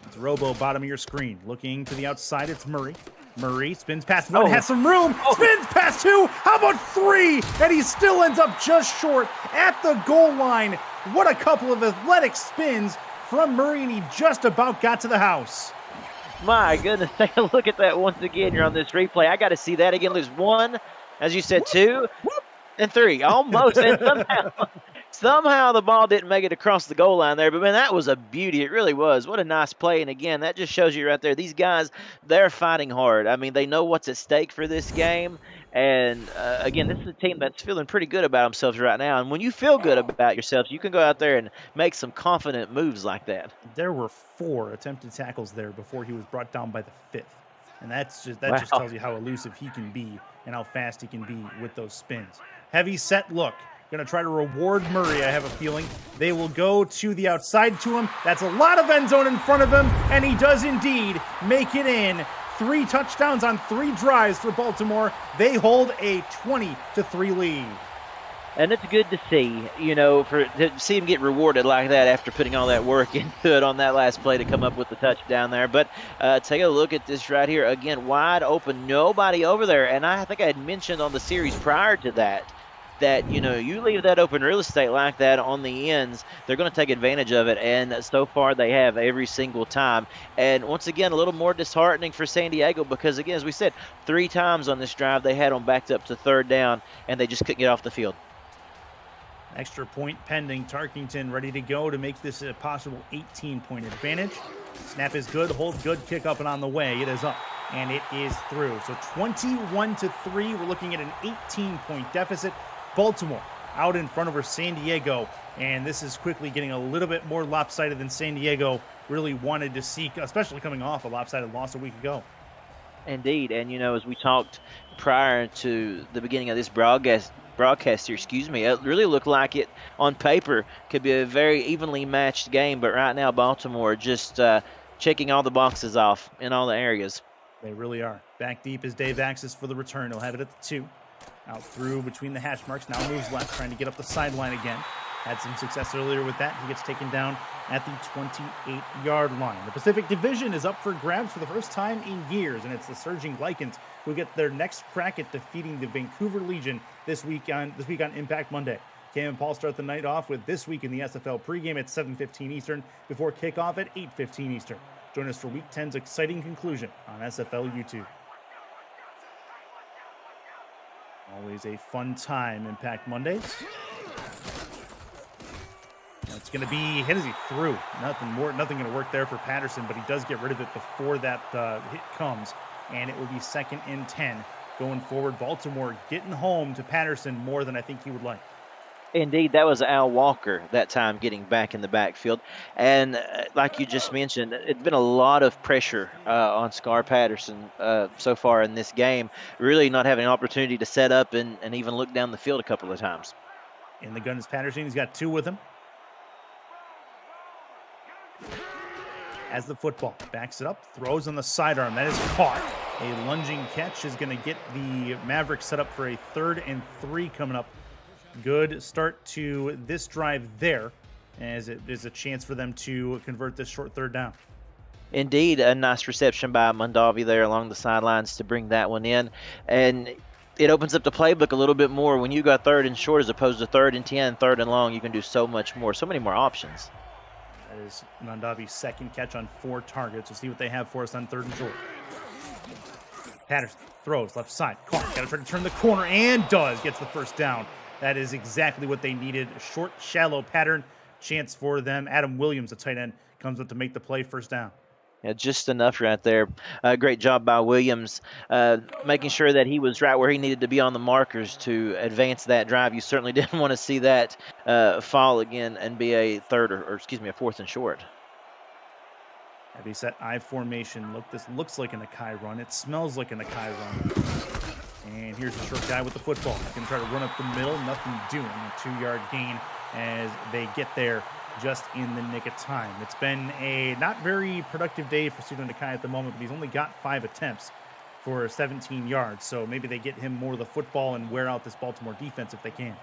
It's Robo, bottom of your screen. Looking to the outside, it's Murray. Murray spins past 1, has some room, spins past 2, how about 3? And he still ends up just short at the goal line. What a couple of athletic spins from Murray, and he just about got to the house. My goodness, take a look at that once again. You're on this replay. I got to see that again. There's 1, as you said, 2, and 3. Almost. And somehow the ball didn't make it across the goal line there. But, man, that was a beauty. It really was. What a nice play. And, again, that just shows you right there, these guys, they're fighting hard. I mean, they know what's at stake for this game. And, again, this is a team that's feeling pretty good about themselves right now. And when you feel good about yourselves, you can go out there and make some confident moves like that. There were 4 attempted tackles there before he was brought down by the 5th. And that just tells you how elusive he can be and how fast he can be with those spins. Heavy set look. Going to try to reward Murray, I have a feeling. They will go to the outside to him. That's a lot of end zone in front of him, and he does indeed make it in. 3 touchdowns on 3 drives for Baltimore. They hold a 20-3 lead. And it's good to see, to see him get rewarded like that after putting all that work into it on that last play to come up with the touchdown there. But take a look at this right here. Again, wide open, nobody over there. And I think I had mentioned on the series prior to that that, you leave that open real estate like that on the ends, they're going to take advantage of it. And so far they have every single time. And once again, a little more disheartening for San Diego because, again, as we said, 3 times on this drive they had them backed up to third down, and they just couldn't get off the field. Extra point pending. Tarkington ready to go to make this a possible 18-point advantage. Snap is good, hold good, kick up and on the way. It is up, and it is through. So 21-3, we're looking at an 18-point deficit. Baltimore out in front over San Diego, and this is quickly getting a little bit more lopsided than San Diego really wanted to seek, especially coming off a lopsided loss a week ago. Indeed, and as we talked prior to the beginning of this broadcast here, it really looked like it on paper could be a very evenly matched game, but right now Baltimore just checking all the boxes off in all the areas. They really are. Back deep is Dave Axis for the return. He'll have it at the 2. Out through between the hash marks, now moves left, trying to get up the sideline again. Had some success earlier with that. He gets taken down at the 28-yard line. The Pacific Division is up for grabs for the first time in years, and it's the Surging Lycans who get their next crack at defeating the Vancouver Legion this week on Impact Monday. Cam and Paul start the night off with This Week in the SFL pregame at 7:15 Eastern before kickoff at 8:15 Eastern. Join us for Week 10's exciting conclusion on SFL YouTube. Always a fun time, Impact Mondays. It's going to be, hit as he threw. Nothing going to work there for Patterson, but he does get rid of it before that hit comes, and it will be 2nd and 10 going forward. Baltimore getting home to Patterson more than I think he would like. Indeed, that was Al Walker that time getting back in the backfield. And like you just mentioned, it's been a lot of pressure on Scar Patterson so far in this game, really not having an opportunity to set up and even look down the field a couple of times. In the gun is Patterson. He's got 2 with him. As the football backs it up, throws on the sidearm. That is caught. A lunging catch is going to get the Mavericks set up for a 3rd and 3 coming up. Good start to this drive there, as it is a chance for them to convert this short 3rd down. Indeed, a nice reception by Mondavi there along the sidelines to bring that one in. And it opens up the playbook a little bit more. When you got 3rd and short as opposed to 3rd and 10, 3rd and long, you can do so much more, so many more options. That is Mondavi's 2nd catch on 4 targets. We'll see what they have for us on 3rd and short. Patterson throws left side. Caught. Got to try to turn the corner, and does. Gets the 1st down. That is exactly what they needed. A short, shallow pattern. Chance for them. Adam Williams, the tight end, comes up to make the play, 1st down. Yeah, just enough right there. Great job by Williams, making sure that he was right where he needed to be on the markers to advance that drive. You certainly didn't want to see that fall again and be a 4th and short. Heavy set I formation. Look, this looks like an Akai run. It smells like an Akai run. And here's the short guy with the football. He's going to try to run up the middle. Nothing doing. A 2-yard gain as they get there just in the nick of time. It's been a not very productive day for Student Akai at the moment, but he's only got 5 attempts for 17 yards. So maybe they get him more of the football and wear out this Baltimore defense if they can.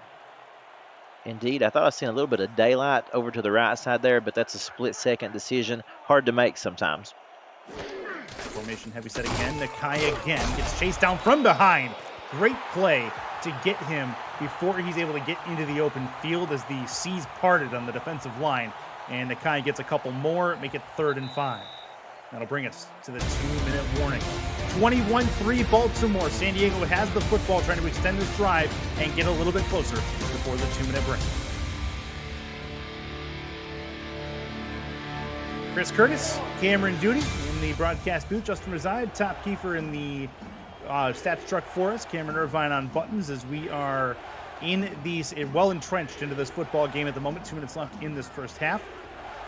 Indeed, I thought I seen a little bit of daylight over to the right side there, but that's a split-second decision. Hard to make sometimes. Formation heavy set again. Nakai again gets chased down from behind. Great play to get him before he's able to get into the open field as the C's parted on the defensive line. And Nakai gets a couple more, make it 3rd and 5. That'll bring us to the 2-minute warning. 21-3 Baltimore. San Diego has the football, trying to extend this drive and get a little bit closer before the 2-minute break. Chris Curtis, Cameron Duty in the broadcast booth. Justin Reside, Top Kiefer in the stats truck for us. Cameron Irvine on buttons as we are in these well entrenched into this football game at the moment. 2 minutes left in this first half.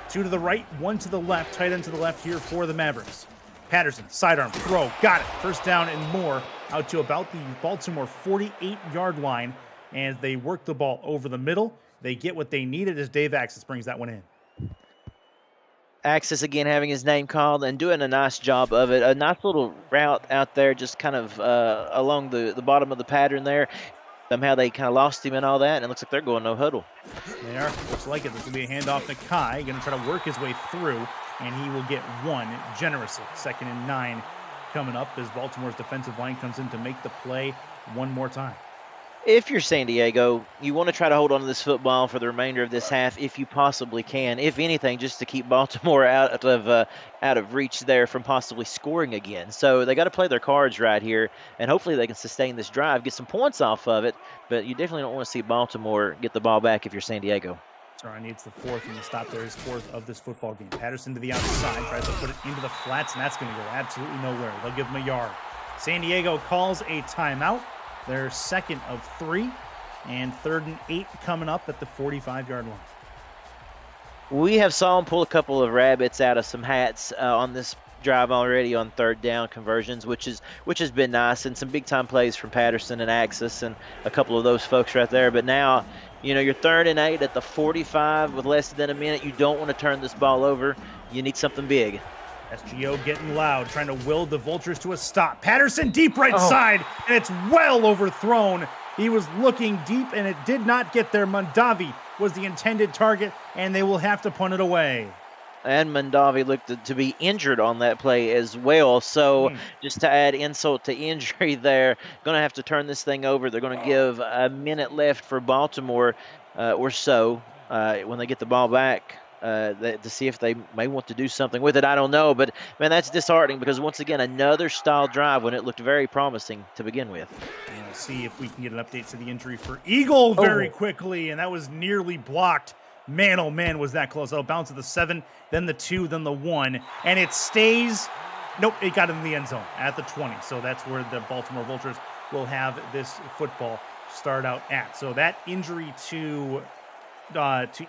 2 to the right, 1 to the left. Tight end to the left here for the Mavericks. Patterson, sidearm, throw, got it. 1st down and more out to about the Baltimore 48-yard line. And they work the ball over the middle. They get what they needed as Dave Axis brings that one in. Axis again having his name called and doing a nice job of it. A nice little route out there, just kind of along the bottom of the pattern there. Somehow they kind of lost him and all that, and it looks like they're going no huddle. They are. Looks like it. This will be a handoff to Kai. Going to try to work his way through, and he will get 1 generously. 2nd and 9 coming up as Baltimore's defensive line comes in to make the play one more time. If you're San Diego, you want to try to hold on to this football for the remainder of this half if you possibly can. If anything, just to keep Baltimore out of reach there from possibly scoring again. So they got to play their cards right here, and hopefully they can sustain this drive, get some points off of it. But you definitely don't want to see Baltimore get the ball back if you're San Diego. Sorry, needs the fourth, and the stop there is fourth of this football game. Patterson to the outside, tries to put it into the flats, and that's going to go absolutely nowhere. They'll give him a yard. San Diego calls a timeout. Their second of 3, and 3rd and 8 coming up at the 45-yard line. We have saw him pull a couple of rabbits out of some hats on this drive already on 3rd down conversions, which has been nice, and some big-time plays from Patterson and Axis and a couple of those folks right there. But now, you're 3rd and 8 at the 45 with less than a minute. You don't want to turn this ball over. You need something big. SGO getting loud, trying to will the Vultures to a stop. Patterson deep right side, and it's well overthrown. He was looking deep, and it did not get there. Mondavi was the intended target, and they will have to punt it away. And Mondavi looked to be injured on that play as well. So just to add insult to injury there, going to have to turn this thing over. They're going to give a minute left for Baltimore or so when they get the ball back. To see if they may want to do something with it. I don't know, but man, that's disheartening because once again, another style drive when it looked very promising to begin with. And we'll see if we can get an update to the injury for Eagle very quickly, and that was nearly blocked. Man, oh man, was that close. That'll bounce to the 7, then the 2, then the 1, and it stays. Nope, it got in the end zone at the 20. So that's where the Baltimore Vultures will have this football start out at. So that injury to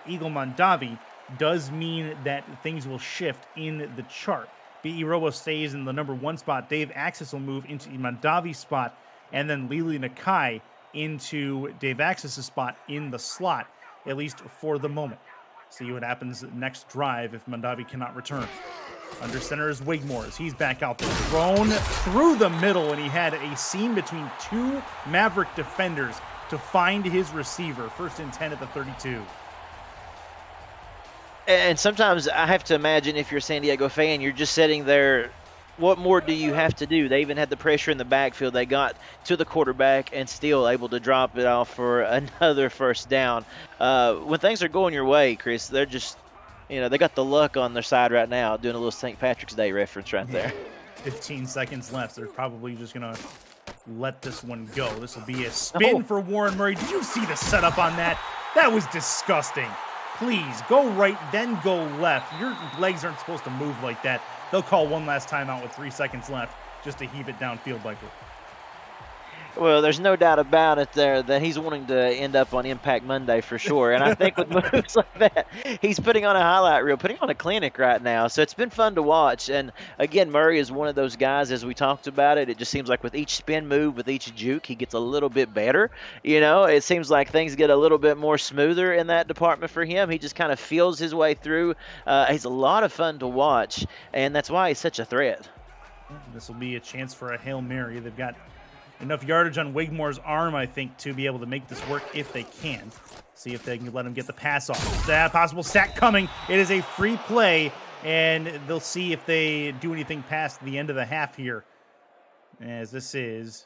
Eagle Mondavi does mean that things will shift in the chart. B.E. Robo stays in the number 1 spot. Dave Axis will move into Mondavi's spot, and then Lili Nakai into Dave Axis' spot in the slot, at least for the moment. See what happens next drive if Mondavi cannot return. Under center is Wigmore as he's back out there. Thrown through the middle, and he had a seam between 2 Maverick defenders to find his receiver. 1st and 10 at the 32. And sometimes I have to imagine if you're a San Diego fan, you're just sitting there, what more do you have to do? They even had the pressure in the backfield. They got to the quarterback and still able to drop it off for another 1st down. When things are going your way, Chris, they're just, they got the luck on their side right now, doing a little St. Patrick's Day reference right there. 15 seconds left. They're probably just going to let this one go. This will be a spin for Warren Murray. Did you see the setup on that? That was disgusting. Please, go right, then go left. Your legs aren't supposed to move like that. They'll call one last timeout with 3 seconds left just to heave it downfield like it. Well, there's no doubt about it there that he's wanting to end up on Impact Monday for sure. And I think with moves like that, he's putting on a highlight reel, putting on a clinic right now. So it's been fun to watch. And again, Murray is one of those guys, as we talked about it. It just seems like with each spin move, with each juke, he gets a little bit better. It seems like things get a little bit more smoother in that department for him. He just kind of feels his way through. He's a lot of fun to watch, and that's why he's such a threat. This will be a chance for a Hail Mary. They've got enough yardage on Wigmore's arm, I think, to be able to make this work if they can. See if they can let him get the pass off. That possible sack coming. It is a free play, and they'll see if they do anything past the end of the half here, as this is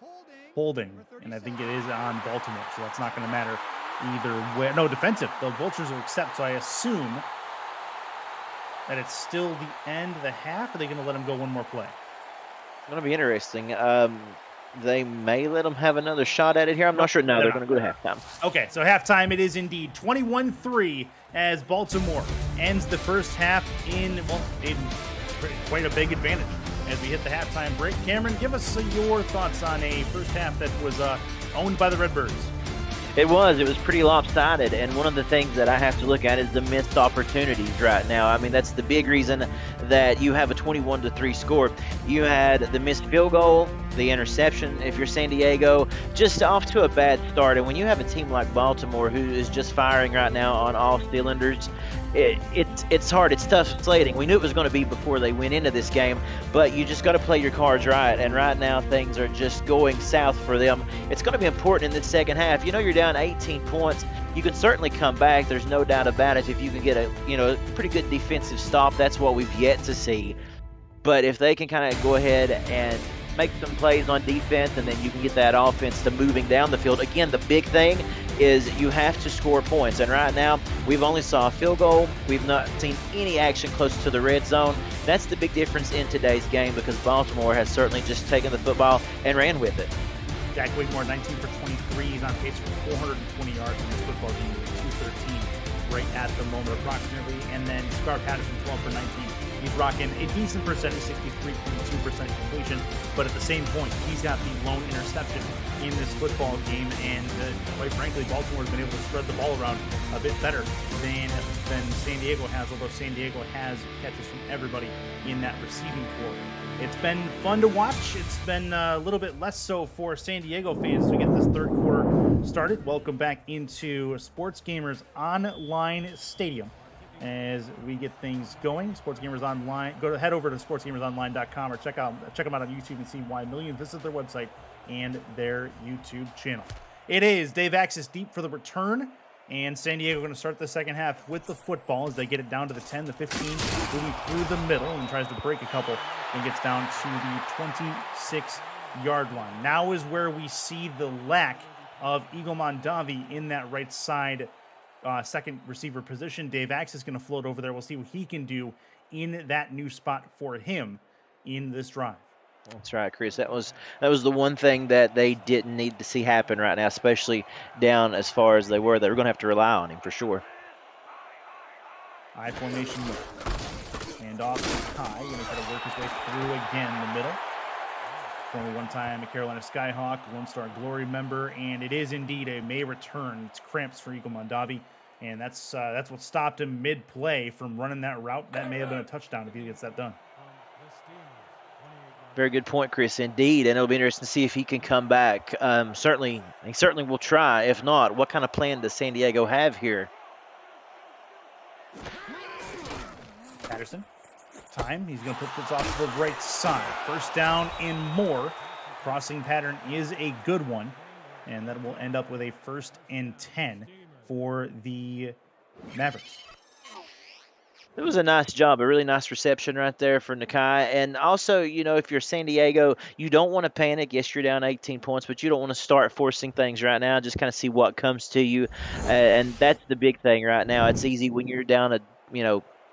holding, and I think it is on Baltimore, so that's not going to matter either way. No, defensive. The Vultures will accept, so I assume that it's still the end of the half. Are they going to let him go one more play? It's going to be interesting. They may let them have another shot at it here. I'm not sure. No, they're going to go to halftime. Okay, so halftime it is indeed 21-3 as Baltimore ends the first half in quite a big advantage as we hit the halftime break. Cameron, give us your thoughts on a first half that was owned by the Redbirds. It was pretty lopsided, and one of the things that I have to look at is the missed opportunities right now. I mean, that's the big reason that you have a 21-3 score. You had the missed field goal, the interception, if you're San Diego, just off to a bad start. And when you have a team like Baltimore who is just firing right now on all cylinders, it's hard. It's tough slating. We knew it was going to be before they went into this game, but you just got to play your cards right. And right now things are just going south for them. It's going to be important in the second half. You're down 18 points. You can certainly come back. There's no doubt about it. If you can get a pretty good defensive stop, that's what we've yet to see. But if they can kind of go ahead and make some plays on defense, and then you can get that offense to moving down the field. Again, the big thing is you have to score points, and right now we've only saw a field goal. We've not seen any action close to the red zone. That's the big difference in today's game, because Baltimore has certainly just taken the football and ran with it. Jack Wigmore, 19 for 23. He's on pace for 420 yards in this football game with 213 right at the moment approximately. And then Scar Patterson, 12 for 19. He's rocking a decent percentage, 63.2% completion. But at the same point, he's got the lone interception in this football game. And quite frankly, Baltimore's been able to spread the ball around a bit better than San Diego has, although San Diego has catches from everybody in that receiving corps. It's been fun to watch. It's been a little bit less so for San Diego fans as we get this third quarter started. Welcome back into Sports Gamers Online Stadium as we get things going. Sports Gamers Online. Head over to sportsgamersonline.com or check them out on YouTube and see why millions visit their website and their YouTube channel. It is Dave Axis deep for the return. And San Diego going to start the second half with the football as they get it down to the 10, the 15, moving through the middle and tries to break a couple and gets down to the 26-yard line. Now is where we see the lack of Eagle Mondavi in that right side second receiver position. Dave Axe is going to float over there. We'll see what he can do in that new spot for him in this drive. That's right, Chris. That was the one thing that they didn't need to see happen right now, especially down as far as they were. They were going to have to rely on him for sure. I formation and off to Kai. Going to try to work his way through again in the middle. Former one-time Carolina Skyhawk, Lone Star Glory member, and it is indeed a May return. It's cramps for Eagle Mondavi, and that's what stopped him mid-play from running that route. That may have been a touchdown if he gets that done. Very good point, Chris, indeed, and it'll be interesting to see if he can come back. He certainly will try. If not, what kind of plan does San Diego have here? Patterson, time. He's going to put this off to the right side. First down and more. Crossing pattern is a good one, and that will end up with a 1st and 10 for the Mavericks. It was a nice job, a really nice reception right there for Nakai. And also, if you're San Diego, you don't want to panic. Yes, you're down 18 points, but you don't want to start forcing things right now. Just kind of see what comes to you. And that's the big thing right now. It's easy when you're down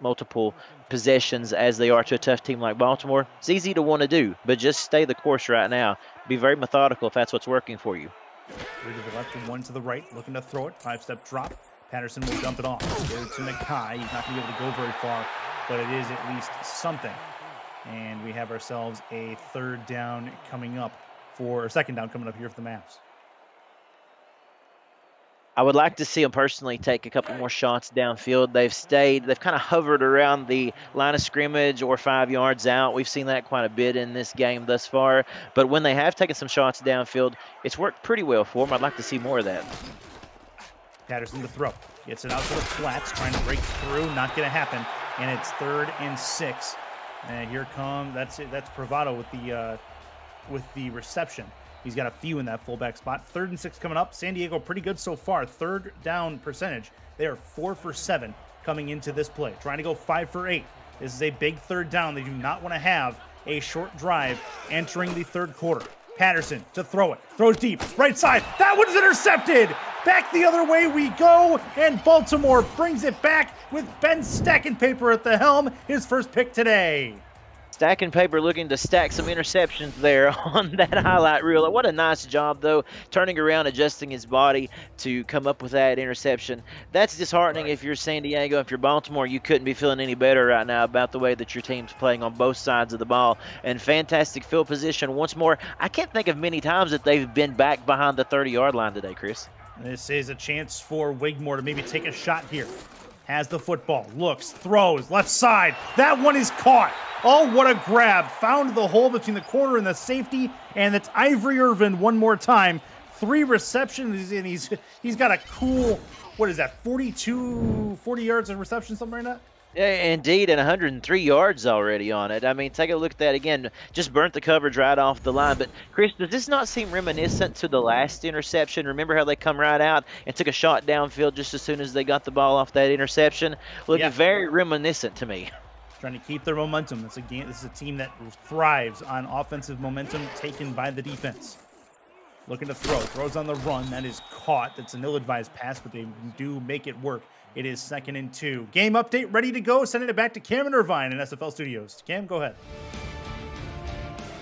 multiple possessions as they are to a tough team like Baltimore. It's easy to want to do, but just stay the course right now. Be very methodical if that's what's working for you. 3 to the left and 1 to the right, looking to throw it. 5-step drop. Patterson will dump it off. Get it to Nakai. He's not going to be able to go very far, but it is at least something. And we have ourselves a second down coming up here for the Mavs. I would like to see them personally take a couple more shots downfield. They've kind of hovered around the line of scrimmage or 5 yards out. We've seen that quite a bit in this game thus far. But when they have taken some shots downfield, it's worked pretty well for them. I'd like to see more of that. Patterson to throw. Gets it out to the flats, trying to break through. Not going to happen. And it's 3rd and 6. And here comes, that's it. That's Bravado with the reception. He's got a few in that fullback spot. 3rd and 6 coming up. San Diego pretty good so far. 3rd down percentage. They are 4 for 7 coming into this play. Trying to go 5 for 8. This is a big 3rd down. They do not want to have a short drive entering the 3rd quarter. Patterson to throw it. Throws deep. Right side. That one's intercepted. Back the other way we go. And Baltimore brings it back with Ben Stackenpaper at the helm. His first pick today. Stackenpaper looking to stack some interceptions there on that highlight reel. What a nice job, though, turning around, adjusting his body to come up with that interception. That's disheartening if you're San Diego. If you're Baltimore, you couldn't be feeling any better right now about the way that your team's playing on both sides of the ball. And fantastic field position once more. I can't think of many times that they've been back behind the 30-yard line today, Chris. This is a chance for Wigmore to maybe take a shot here. Has the football, looks, throws, left side. That one is caught. Oh, what a grab. Found the hole between the corner and the safety, and it's Ivory Irvin one more time. 3 receptions, and he's got a cool, 40 yards of reception, something like that? Yeah, indeed, and 103 yards already on it. I mean, take a look at that again. Just burnt the coverage right off the line. But, Chris, does this not seem reminiscent to the last interception? Remember how they come right out and took a shot downfield just as soon as they got the ball off that interception? Looking very reminiscent to me. trying to keep their momentum. This is a team that thrives on offensive momentum taken by the defense. Looking to throw. Throws on the run. That is caught. That's an ill-advised pass, but they do make it work. It is 2nd and 2. Game update ready to go. Sending it back to Cam and Irvine in SFL Studios. Cam, go ahead.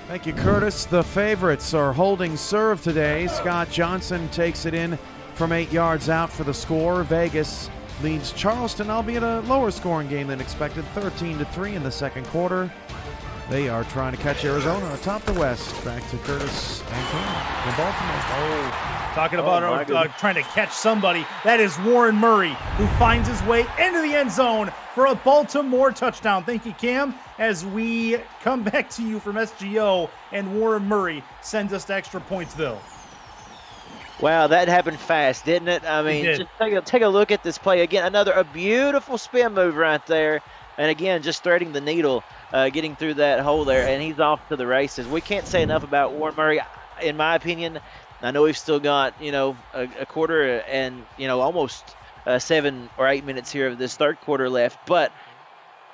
Thank you, Curtis. The favorites are holding serve today. Scott Johnson takes it in from 8 yards out for the score. Vegas leads Charleston, albeit a lower scoring game than expected, 13-3 in the second quarter. They are trying to catch Arizona atop the West. Back to Curtis and Cam in Baltimore. Talking about trying to catch somebody. That is Warren Murray, who finds his way into the end zone for a Baltimore touchdown. Thank you, Cam, as we come back to you from SGO, and Warren Murray sends us to extra pointsville. Wow, that happened fast, didn't it? I mean, just take a look at this play again. A beautiful spin move right there. And again, just threading the needle, getting through that hole there, and he's off to the races. We can't say enough about Warren Murray, in my opinion. I know we've still got, a quarter and, almost 7 or 8 minutes here of this third quarter left, but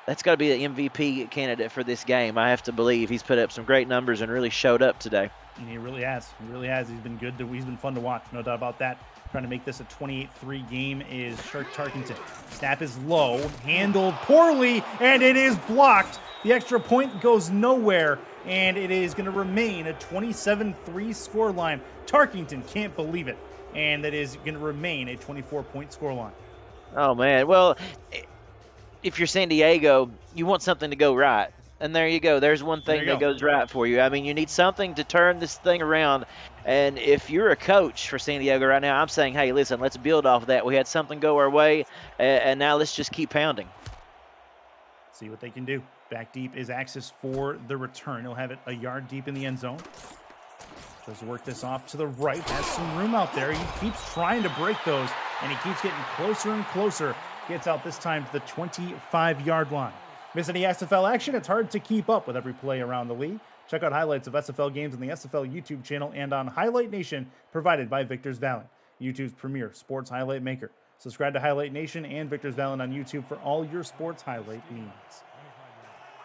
that's got to be the MVP candidate for this game. I have to believe he's put up some great numbers and really showed up today. And he really has. He really has. He's been good. He's been fun to watch. No doubt about that. Trying to make this a 28-3 game is Shark Tarkington. Snap is low, handled poorly, and it is blocked. The extra point goes nowhere, and it is going to remain a 27-3 scoreline. Tarkington can't believe it, and that is going to remain a 24-point scoreline. Oh, man. Well, if you're San Diego, you want something to go right. And there you go. There's one thing that goes right for you. I mean, you need something to turn this thing around. And if you're a coach for San Diego right now, I'm saying, hey, listen, let's build off of that. We had something go our way, and now let's just keep pounding. See what they can do. Back deep is Axis for the return. He'll have it a yard deep in the end zone. Tries to work this off to the right. Has some room out there. He keeps trying to break those, and he keeps getting closer and closer. Gets out this time to the 25-yard line. Miss any SFL action? It's hard to keep up with every play around the league. Check out highlights of SFL games on the SFL YouTube channel and on Highlight Nation, provided by Victor's Valley, YouTube's premier sports highlight maker. Subscribe to Highlight Nation and Victor's Valley on YouTube for all your sports highlight needs.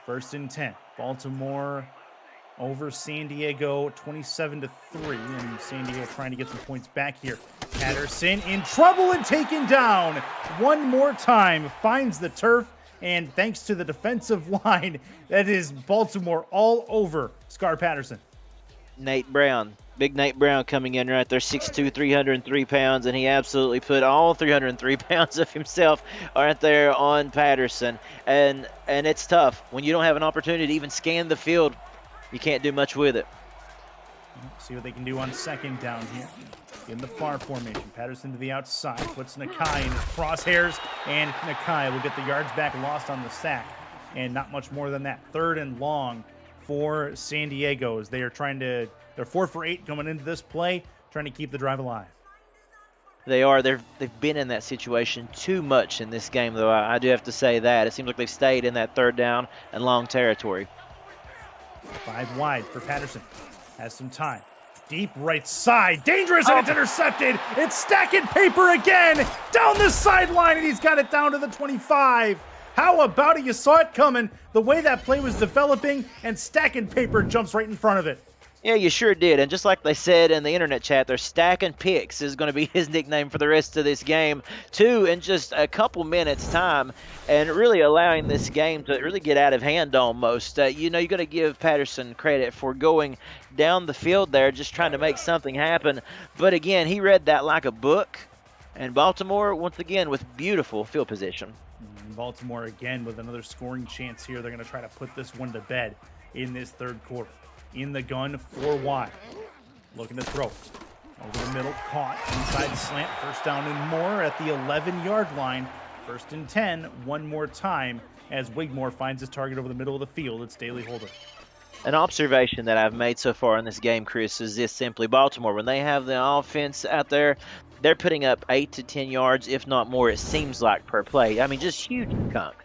1st and 10. Baltimore over San Diego, 27-3, and San Diego trying to get some points back here. Patterson in trouble and taken down. One more time, finds the turf. And thanks to the defensive line, that is Baltimore all over Scar Patterson. Nate Brown, big Nate Brown coming in right there, 6'2", 303 pounds, and he absolutely put all 303 pounds of himself right there on Patterson. And it's tough. When you don't have an opportunity to even scan the field, you can't do much with it. See what they can do on 2nd down here. In the far formation, Patterson to the outside, puts Nakai in his crosshairs, and Nakai will get the yards back lost on the sack, and not much more than that. 3rd and long for San Diego as they're 4 for 8 coming into this play, trying to keep the drive alive. They are. They've been in that situation too much in this game, though. I do have to say that. It seems like they've stayed in that 3rd down and long territory. 5 wide for Patterson. Has some time. Deep right side, dangerous, and it's intercepted. It's stacking paper again, down the sideline, and he's got it down to the 25. How about it? You saw it coming, the way that play was developing, and stacking paper jumps right in front of it. Yeah, you sure did. And just like they said in the internet chat, they're stacking picks is going to be his nickname for the rest of this game. 2 in just a couple minutes time, and really allowing this game to really get out of hand almost. You got to give Patterson credit for going down the field there, just trying to make something happen. But again, he read that like a book. And Baltimore, once again, with beautiful field position. Baltimore again with another scoring chance here. They're going to try to put this one to bed in this 3rd quarter. In the gun, 4 wide. Looking to throw. Over the middle, caught. Inside slant, 1st down and more at the 11-yard line. 1st and 10, one more time as Wigmore finds his target over the middle of the field. It's Daly Holder. An observation that I've made so far in this game, Chris, is this simply. Baltimore, when they have the offense out there, they're putting up 8 to 10 yards, if not more, it seems like, per play. I mean, just huge chunk.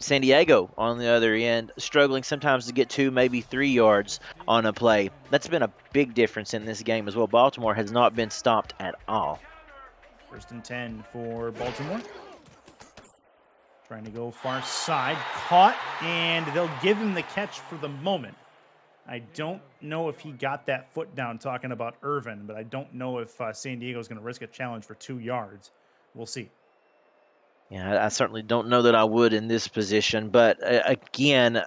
San Diego, on the other end, struggling sometimes to get 2, maybe 3 yards on a play. That's been a big difference in this game as well. Baltimore has not been stopped at all. 1st and 10 for Baltimore. Trying to go far side, caught, and they'll give him the catch for the moment. I don't know if he got that foot down, talking about Irvin, but I don't know if San Diego is going to risk a challenge for 2 yards. We'll see. Yeah, I certainly don't know that I would in this position, but again,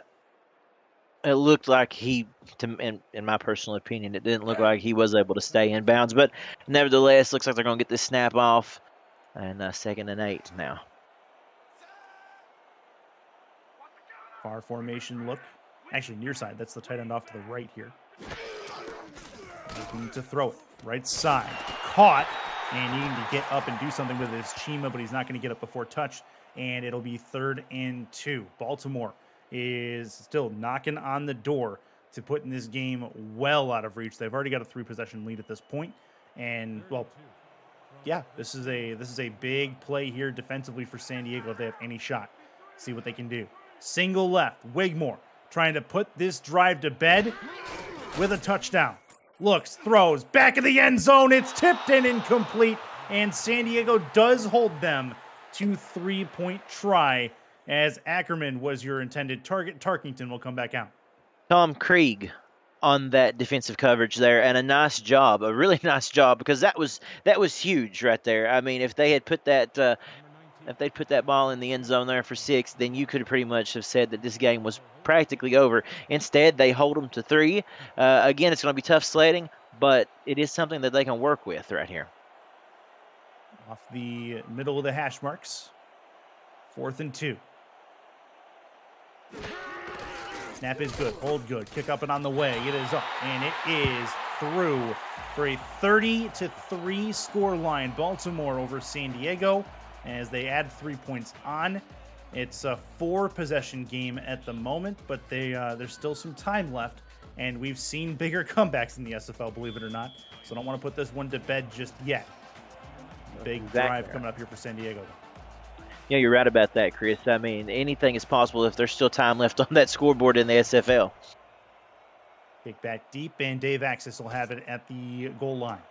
it looked like he, in my personal opinion, it didn't look like he was able to stay in bounds. But nevertheless, looks like they're going to get this snap off, and 2nd and 8 now. Far formation look. Actually, near side. That's the tight end off to the right here. Looking to throw it. Right side. Caught. And needing to get up and do something with his Chima, but he's not going to get up before touch. And it'll be 3rd and 2. Baltimore is still knocking on the door to putting this game well out of reach. They've already got a 3-possession lead at this point. And, well, yeah, this is a big play here defensively for San Diego if they have any shot. See what they can do. Single left. Wigmore trying to put this drive to bed with a touchdown. Looks, throws, back of the end zone. It's tipped and incomplete. And San Diego does hold them to 3-point try, as Ackerman was your intended target. Tarkington will come back out. Tom Krieg on that defensive coverage there, and a nice job, a really nice job, because that was huge right there. I mean, if they had put that ball in the end zone there for 6, then you could pretty much have said that this game was practically over. Instead, they hold them to 3. Again, it's going to be tough sledding, but it is something that they can work with right here. Off the middle of the hash marks. 4th and 2. Snap is good. Hold good. Kick up and on the way. It is up, and it is through for a 30-3 score line. Baltimore over San Diego as they add 3 points on. It's a 4-possession game at the moment, but there's still some time left, and we've seen bigger comebacks in the SFL, believe it or not. So I don't want to put this one to bed just yet. Big drive coming up here for San Diego. Yeah, you're right about that, Chris. I mean, anything is possible if there's still time left on that scoreboard in the SFL. Kick back deep, and Dave Axis will have it at the goal line.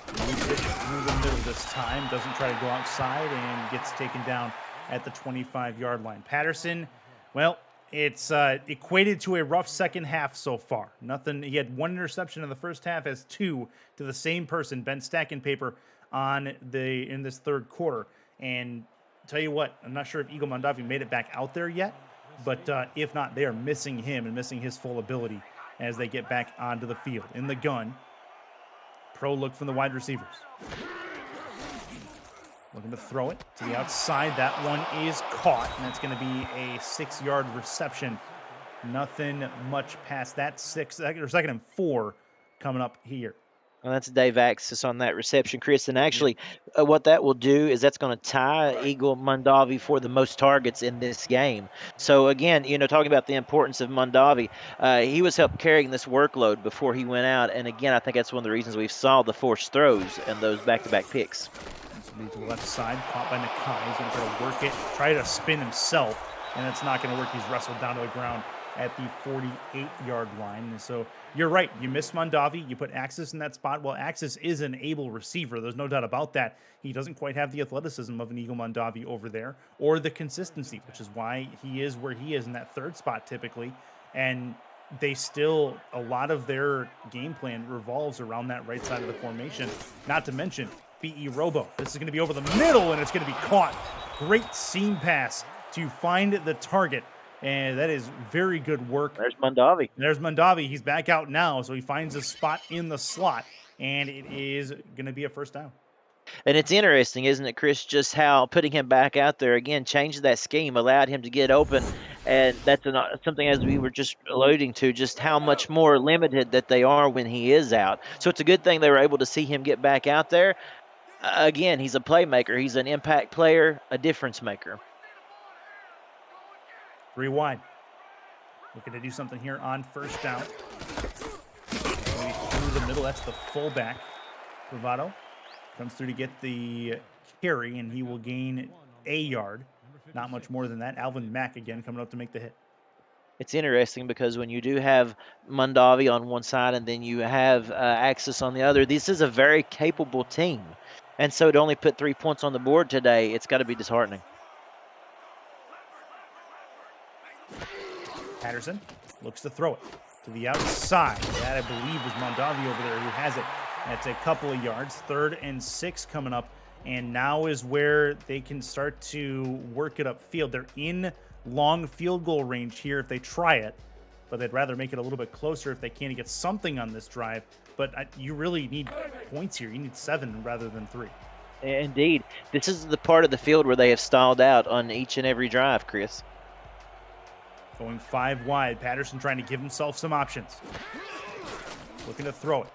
Moves it through the middle this time. Doesn't try to go outside and gets taken down at the 25-yard line. Patterson, well, it's equated to a rough second half so far. Nothing. He had 1 interception in the first half, has 2 to the same person, Ben Stackenpaper, in this 3rd quarter. And tell you what, I'm not sure if Eagle Mondavi made it back out there yet, but if not, they are missing him and missing his full ability as they get back onto the field. In the gun, pro look from the wide receivers. Looking to throw it to the outside. That one is caught, and that's going to be a 6-yard reception. Nothing much past that. 2nd and 4 coming up here. Well, that's Dave Axis on that reception, Chris. And actually, what that will do is that's going to tie Eagle Mondavi for the most targets in this game. So, again, talking about the importance of Mondavi, he was helped carrying this workload before he went out. And, again, I think that's one of the reasons we saw the forced throws and those back-to-back picks. This will be to the left side, caught by Nakai. He's going to try to work it, try to spin himself, and it's not going to work. He's wrestled down to the ground at the 48-yard line. And so you're right. You miss Mondavi. You put Axis in that spot. Well, Axis is an able receiver. There's no doubt about that. He doesn't quite have the athleticism of an Eagle Mondavi over there or the consistency, which is why he is where he is in that 3rd spot typically. And they still, a lot of their game plan revolves around that right side of the formation, not to mention B.E. Robo. This is going to be over the middle, and it's going to be caught. Great seam pass to find the target. And that is very good work. There's Mondavi. There's Mondavi. He's back out now, so he finds a spot in the slot, and it is going to be a 1st down. And it's interesting, isn't it, Chris, just how putting him back out there, again, changed that scheme, allowed him to get open. And that's something, as we were just alluding to, just how much more limited that they are when he is out. So it's a good thing they were able to see him get back out there. Again, he's a playmaker. He's an impact player, a difference maker. 3 wide. Looking to do something here on 1st down. Through the middle, that's the fullback. Bravado comes through to get the carry, and he will gain a yard. Not much more than that. Alvin Mack again coming up to make the hit. It's interesting because when you do have Mondavi on one side and then you have Axis on the other, this is a very capable team. And so to only put 3 points on the board today, it's got to be disheartening. Patterson looks to throw it to the outside. That, I believe, was Mondavi over there who has it. That's a couple of yards. 3rd and 6 coming up. And now is where they can start to work it upfield. They're in long field goal range here if they try it, but they'd rather make it a little bit closer if they can to get something on this drive. But you really need points here. You need 7 rather than 3. Indeed. This is the part of the field where they have stalled out on each and every drive, Chris. Going 5 wide. Patterson trying to give himself some options. Looking to throw it.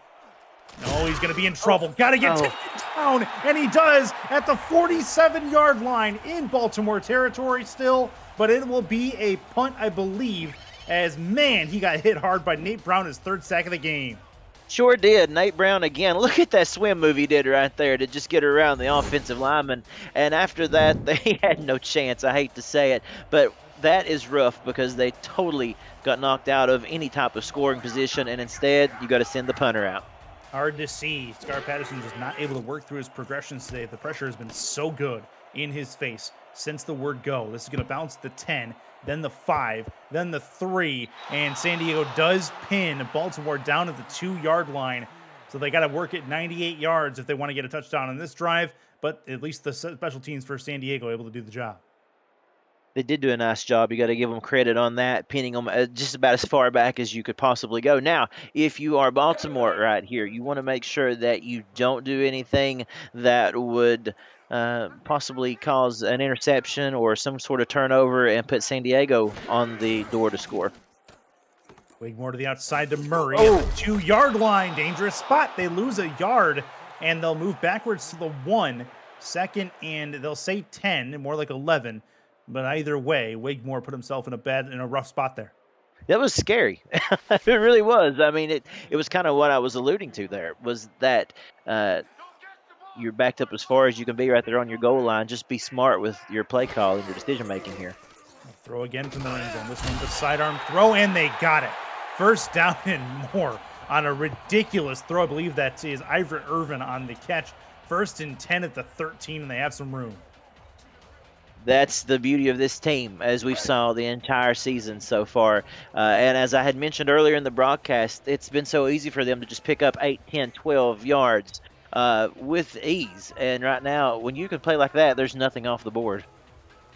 No, he's going to be in trouble. Got to get taken down, and he does at the 47-yard line in Baltimore territory still, but it will be a punt, I believe, as, man, he got hit hard by Nate Brown, his 3rd sack of the game. Sure did. Nate Brown again. Look at that swim move he did right there to just get around the offensive lineman. And after that, they had no chance. I hate to say it, but that is rough because they totally got knocked out of any type of scoring position, and instead, you got to send the punter out. Hard to see. Scar Patterson just not able to work through his progressions today. The pressure has been so good in his face since the word go. This is going to bounce the 10, then the 5, then the 3, and San Diego does pin Baltimore down at the 2-yard line. So they got to work at 98 yards if they want to get a touchdown on this drive, but at least the special teams for San Diego able to do the job. They did do a nice job. You got to give them credit on that, pinning them just about as far back as you could possibly go. Now, if you are Baltimore right here, you want to make sure that you don't do anything that would possibly cause an interception or some sort of turnover and put San Diego on the door to score. Wigmore to the outside to Murray at the 2-yard line. Dangerous spot. They lose a yard, and they'll move backwards to the 1. 2nd, and they'll say 10, more like 11. But either way, Wigmore put himself in a rough spot there. That was scary. It really was. I mean, it was kind of what I was alluding to there, was that you're backed up as far as you can be right there on your goal line. Just be smart with your play call and your decision-making here. Throw again from the end zone. This one's a sidearm throw, and they got it. 1st down and more on a ridiculous throw. I believe that is Ivor Irvin on the catch. 1st and 10 at the 13, and they have some room. That's the beauty of this team, as we've saw the entire season so far. And as I had mentioned earlier in the broadcast, it's been so easy for them to just pick up 8, 10, 12 yards with ease. And right now, when you can play like that, there's nothing off the board.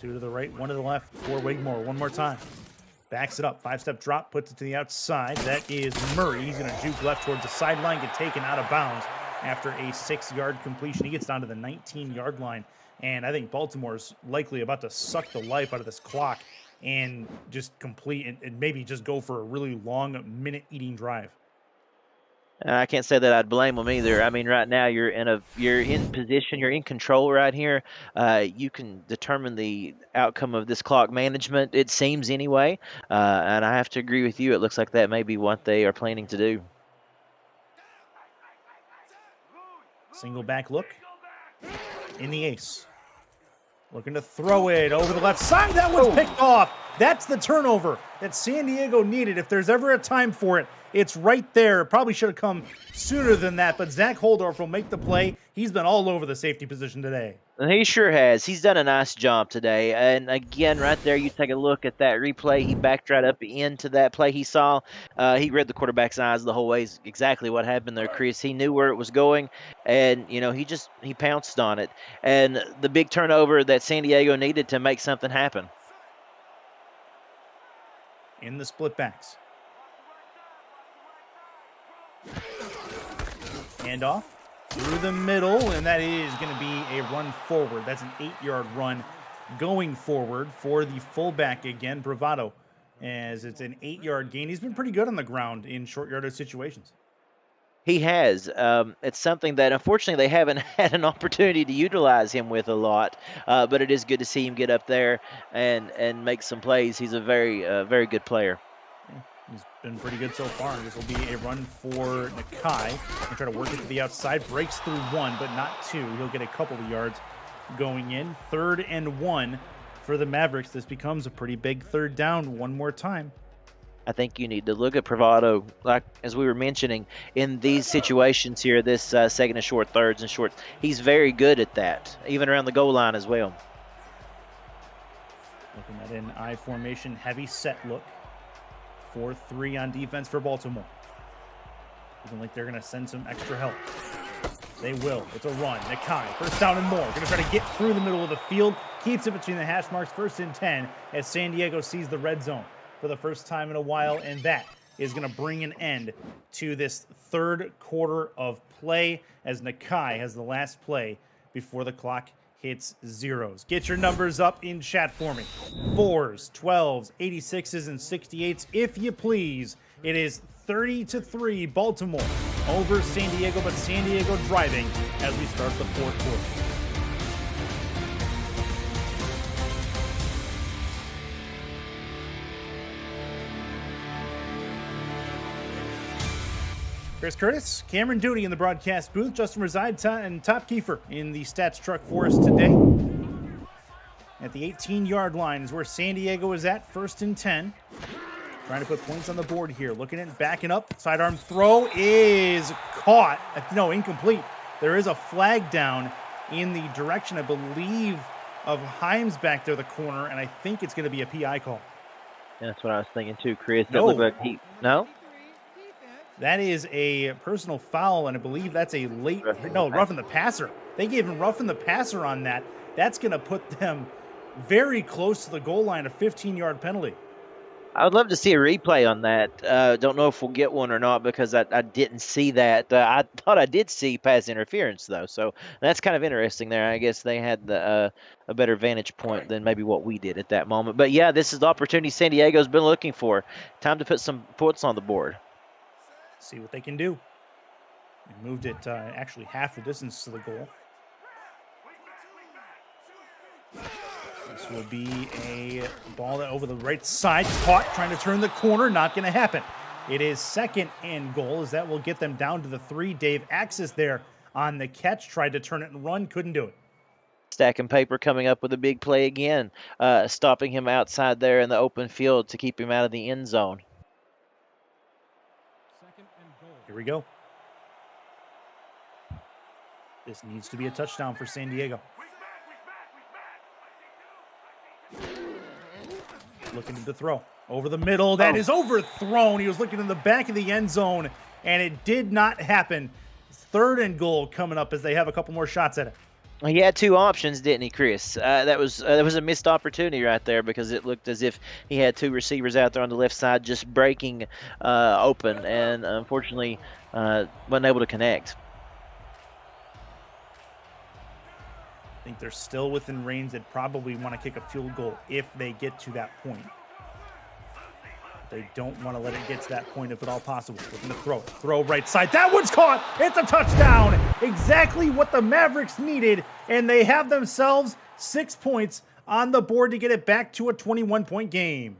2 to the right, 1 to the left for Wigmore. One more time. Backs it up. 5-step drop, puts it to the outside. That is Murray. He's going to juke left towards the sideline, get taken out of bounds after a 6-yard completion. He gets down to the 19-yard line. And I think Baltimore's likely about to suck the life out of this clock and just complete and maybe just go for a really long minute-eating drive. I can't say that I'd blame them either. I mean, right now you're in position, you're in control right here. You can determine the outcome of this clock management, it seems anyway. And I have to agree with you. It looks like that may be what they are planning to do. Single back look in the ace. Looking to throw it over the left side. That one's picked off. That's the turnover that San Diego needed. If there's ever a time for it, it's right there. Probably should have come sooner than that, but Zach Holdorf will make the play. He's been all over the safety position today. He sure has. He's done a nice job today. And again, right there, you take a look at that replay. He backed right up into that play he saw. He read the quarterback's eyes the whole way. Is exactly what happened there, Chris. He knew where it was going, and he pounced on it. And the big turnover that San Diego needed to make something happen. In the split backs. Handoff through the middle, and that is going to be a run forward. That's an 8-yard run going forward for the fullback again, Bravado, as it's an 8-yard gain. He's been pretty good on the ground in short yardage situations. He has. It's something that, unfortunately, they haven't had an opportunity to utilize him with a lot, but it is good to see him get up there and make some plays. He's a very good player. He's been pretty good so far. This will be a run for Nakai. He'll try to work it to the outside. Breaks through 1, but not 2. He'll get a couple of yards going in. 3rd and 1 for the Mavericks. This becomes a pretty big 3rd down one more time. I think you need to look at Bravado, like as we were mentioning, in these situations here, this second and short, thirds and short. He's very good at that, even around the goal line as well. Looking at an I formation, heavy set look. 4-3 on defense for Baltimore. Looking like they're going to send some extra help. They will. It's a run. Nakai, first down and more. Going to try to get through the middle of the field. Keeps it between the hash marks, 1st and 10, as San Diego sees the red zone for the first time in a while, and that is going to bring an end to this 3rd quarter of play as Nakai has the last play before the clock hits zeros. Get your numbers up in chat for me. 4s, 12s, 86s, and 68s, if you please. It is 30-3 Baltimore over San Diego, but San Diego driving as we start the 4th quarter. Chris Curtis, Cameron Duty in the broadcast booth, Justin Reside and Top Kiefer in the stats truck for us today. At the 18-yard line is where San Diego is at, 1st and 10. Trying to put points on the board here. Looking at backing up. Sidearm throw is caught. No, incomplete. There is a flag down in the direction, I believe, of Himes back there, the corner, and I think it's going to be a PI call. Yeah, that's what I was thinking too, Chris. No. That looked like no? That is a personal foul, and I believe that's a late... roughing the passer. They gave him roughing the passer on that. That's going to put them very close to the goal line, a 15-yard penalty. I would love to see a replay on that. Don't know if we'll get one or not because I didn't see that. I thought I did see pass interference, though, so that's kind of interesting there. I guess they had a better vantage point than maybe what we did at that moment. But, yeah, this is the opportunity San Diego's been looking for. Time to put some points on the board. See what they can do. They moved it actually half the distance to the goal. This will be a ball that over the right side, caught, trying to turn the corner, not going to happen. It is 2nd and goal, as that will get them down to the 3. Dave Axis there on the catch, tried to turn it and run, couldn't do it. Stacking paper coming up with a big play again, stopping him outside there in the open field to keep him out of the end zone. Here we go. This needs to be a touchdown for San Diego. Looking to throw over the middle. That is overthrown. He was looking in the back of the end zone, and it did not happen. 3rd and goal coming up as they have a couple more shots at it. He had 2 options, didn't he, Chris? That was a missed opportunity right there because it looked as if he had 2 receivers out there on the left side just breaking open, and unfortunately wasn't able to connect. I think they're still within range. They'd probably want to kick a field goal if they get to that point. They don't want to let it get to that point if at all possible. Looking to throw it. Throw right side. That one's caught. It's a touchdown. Exactly what the Mavericks needed, and they have themselves 6 points on the board to get it back to a 21-point game.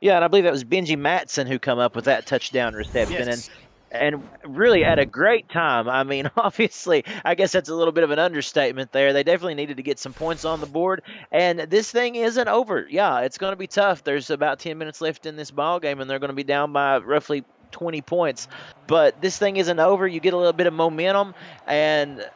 Yeah, and I believe that was Benji Matson who come up with that touchdown reception. Yes. And really at a great time. I mean, obviously, I guess that's a little bit of an understatement there. They definitely needed to get some points on the board. And this thing isn't over. Yeah, it's going to be tough. There's about 10 minutes left in this ball game, and they're going to be down by roughly 20 points. But this thing isn't over. You get a little bit of momentum, and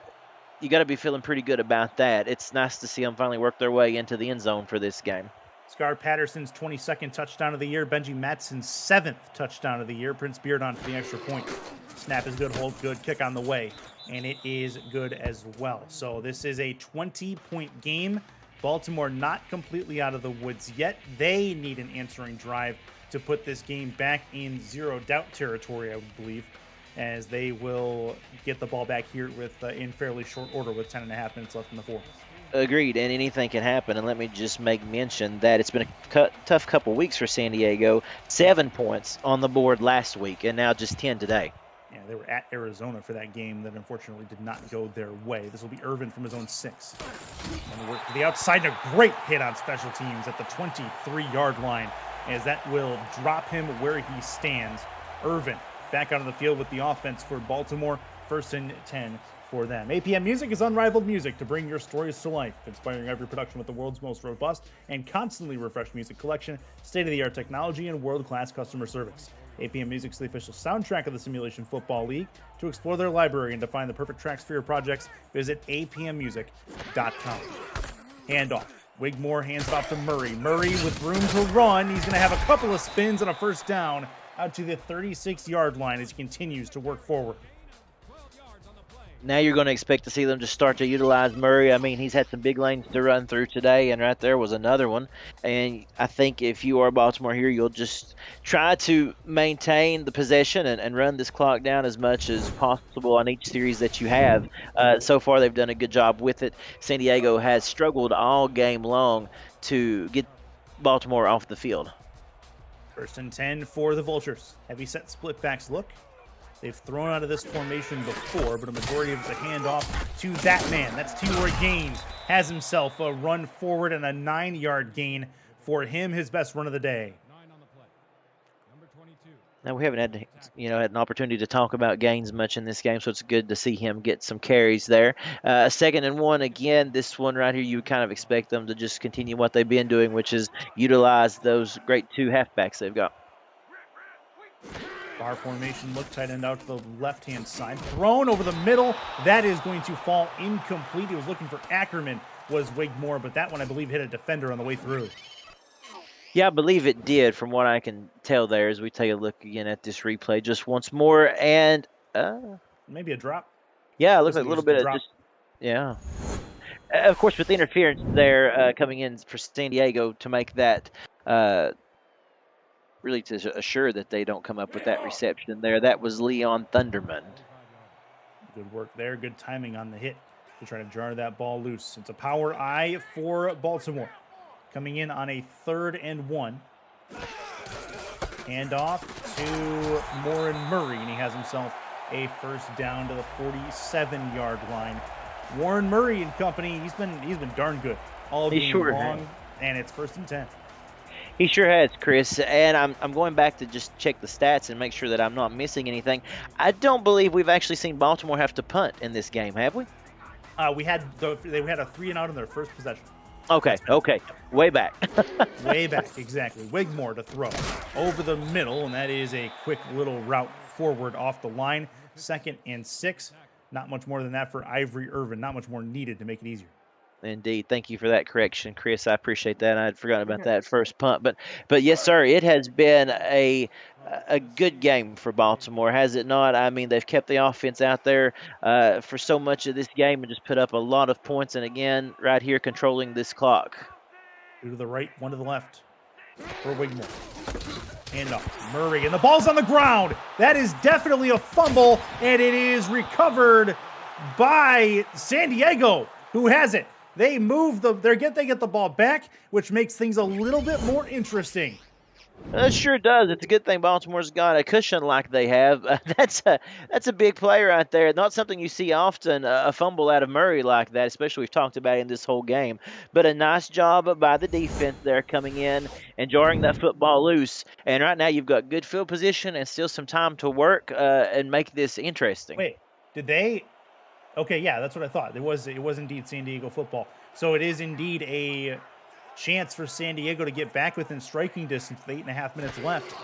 you got to be feeling pretty good about that. It's nice to see them finally work their way into the end zone for this game. Scar Patterson's 22nd touchdown of the year. Benji Matson's 7th touchdown of the year. Prince Beardon for the extra point. Snap is good, hold good, kick on the way. And it is good as well. So this is a 20-point game. Baltimore not completely out of the woods yet. They need an answering drive to put this game back in zero-doubt territory, I would believe, as they will get the ball back here with in fairly short order with 10.5 minutes left in the fourth. Agreed, and anything can happen. And let me just make mention that it's been a tough couple weeks for San Diego. 7 points on the board last week, and now just 10 today. Yeah, they were at Arizona for that game that unfortunately did not go their way. This will be Irvin from his own 6. And work to the outside, and a great hit on special teams at the 23-yard line, as that will drop him where he stands. Irvin back out on the field with the offense for Baltimore. 1st and 10 for them. APM Music is unrivaled music to bring your stories to life, inspiring every production with the world's most robust and constantly refreshed music collection, state-of-the-art technology, and world-class customer service. APM Music is the official soundtrack of the Simulation Football League. To explore their library and to find the perfect tracks for your projects, visit apmmusic.com. Handoff Wigmore hands it off to Murray. Murray with room to run. He's going to have a couple of spins and a first down out to the 36-yard line as he continues to work forward. Now you're going to expect to see them just start to utilize Murray. I mean, he's had some big lanes to run through today, and right there was another one. And I think if you are Baltimore here, you'll just try to maintain the possession and run this clock down as much as possible on each series that you have. So far, they've done a good job with it. San Diego has struggled all game long to get Baltimore off the field. 1st and 10 for the Vultures. Heavy set split backs look. They've thrown out of this formation before, but a majority of it's a handoff to that man. That's T-Roy Gaines. Has himself a run forward and a 9-yard gain for him, his best run of the day. Now we haven't had had an opportunity to talk about Gaines much in this game, so it's good to see him get some carries there. 2nd and 1 again. This one right here, you kind of expect them to just continue what they've been doing, which is utilize those great 2 halfbacks they've got. Bar formation, look, tight end out to the left-hand side. Thrown over the middle. That is going to fall incomplete. He was looking for Ackerman, was Wigmore, but that one, I believe, hit a defender on the way through. Yeah, I believe it did from what I can tell there as we take a look again at this replay just once more. And maybe a drop. Yeah, it looks like a little bit of just, yeah. Of course, with the interference there coming in for San Diego to make that really to assure that they don't come up with that reception there. That was Leon Thunderman. Good work there. Good timing on the hit to try to jar that ball loose. It's a power I for Baltimore. Coming in on a 3rd and 1. Handoff to Warren Murray, and he has himself a first down to the 47-yard line. Warren Murray and company, he's been darn good all game long, and it's 1st and 10. He sure has, Chris, and I'm going back to just check the stats and make sure that I'm not missing anything. I don't believe we've actually seen Baltimore have to punt in this game, have we? They had a 3-and-out in their first possession. Okay, way back. Way back, exactly. Wigmore to throw over the middle, and that is a quick little route forward off the line. 2nd and 6. Not much more than that for Ivory Irvin. Not much more needed to make it easier. Indeed. Thank you for that correction, Chris. I appreciate that. I had forgotten about that first punt. But yes, sir, it has been a good game for Baltimore, has it not? I mean, they've kept the offense out there for so much of this game and just put up a lot of points. And again, right here, controlling this clock. 2 to the right, 1 to the left for Wigmore. Handoff. Murray, and the ball's on the ground. That is definitely a fumble, and it is recovered by San Diego, who has it. They get the ball back, which makes things a little bit more interesting. It sure does. It's a good thing Baltimore's got a cushion like they have. That's a big play right there. Not something you see often, a fumble out of Murray like that, especially we've talked about in this whole game. But a nice job by the defense there coming in and jarring that football loose. And right now you've got good field position and still some time to work and make this interesting. Wait, did they? Okay, yeah, that's what I thought. It was indeed San Diego football. So it is indeed a chance for San Diego to get back within striking distance with 8.5 minutes left.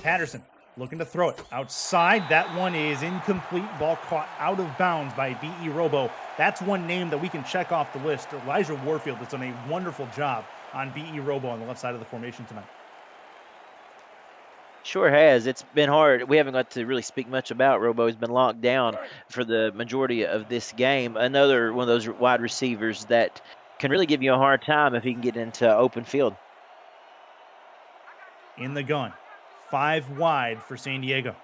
Patterson looking to throw it outside. That one is incomplete. Ball caught out of bounds by B.E. Robo. That's one name that we can check off the list. Elijah Warfield has done a wonderful job on B.E. Robo on the left side of the formation tonight. Sure has. It's been hard. We haven't got to really speak much about Robo. He's been locked down for the majority of this game. Another one of those wide receivers that can really give you a hard time if he can get into open field. In the gun. 5 wide for San Diego.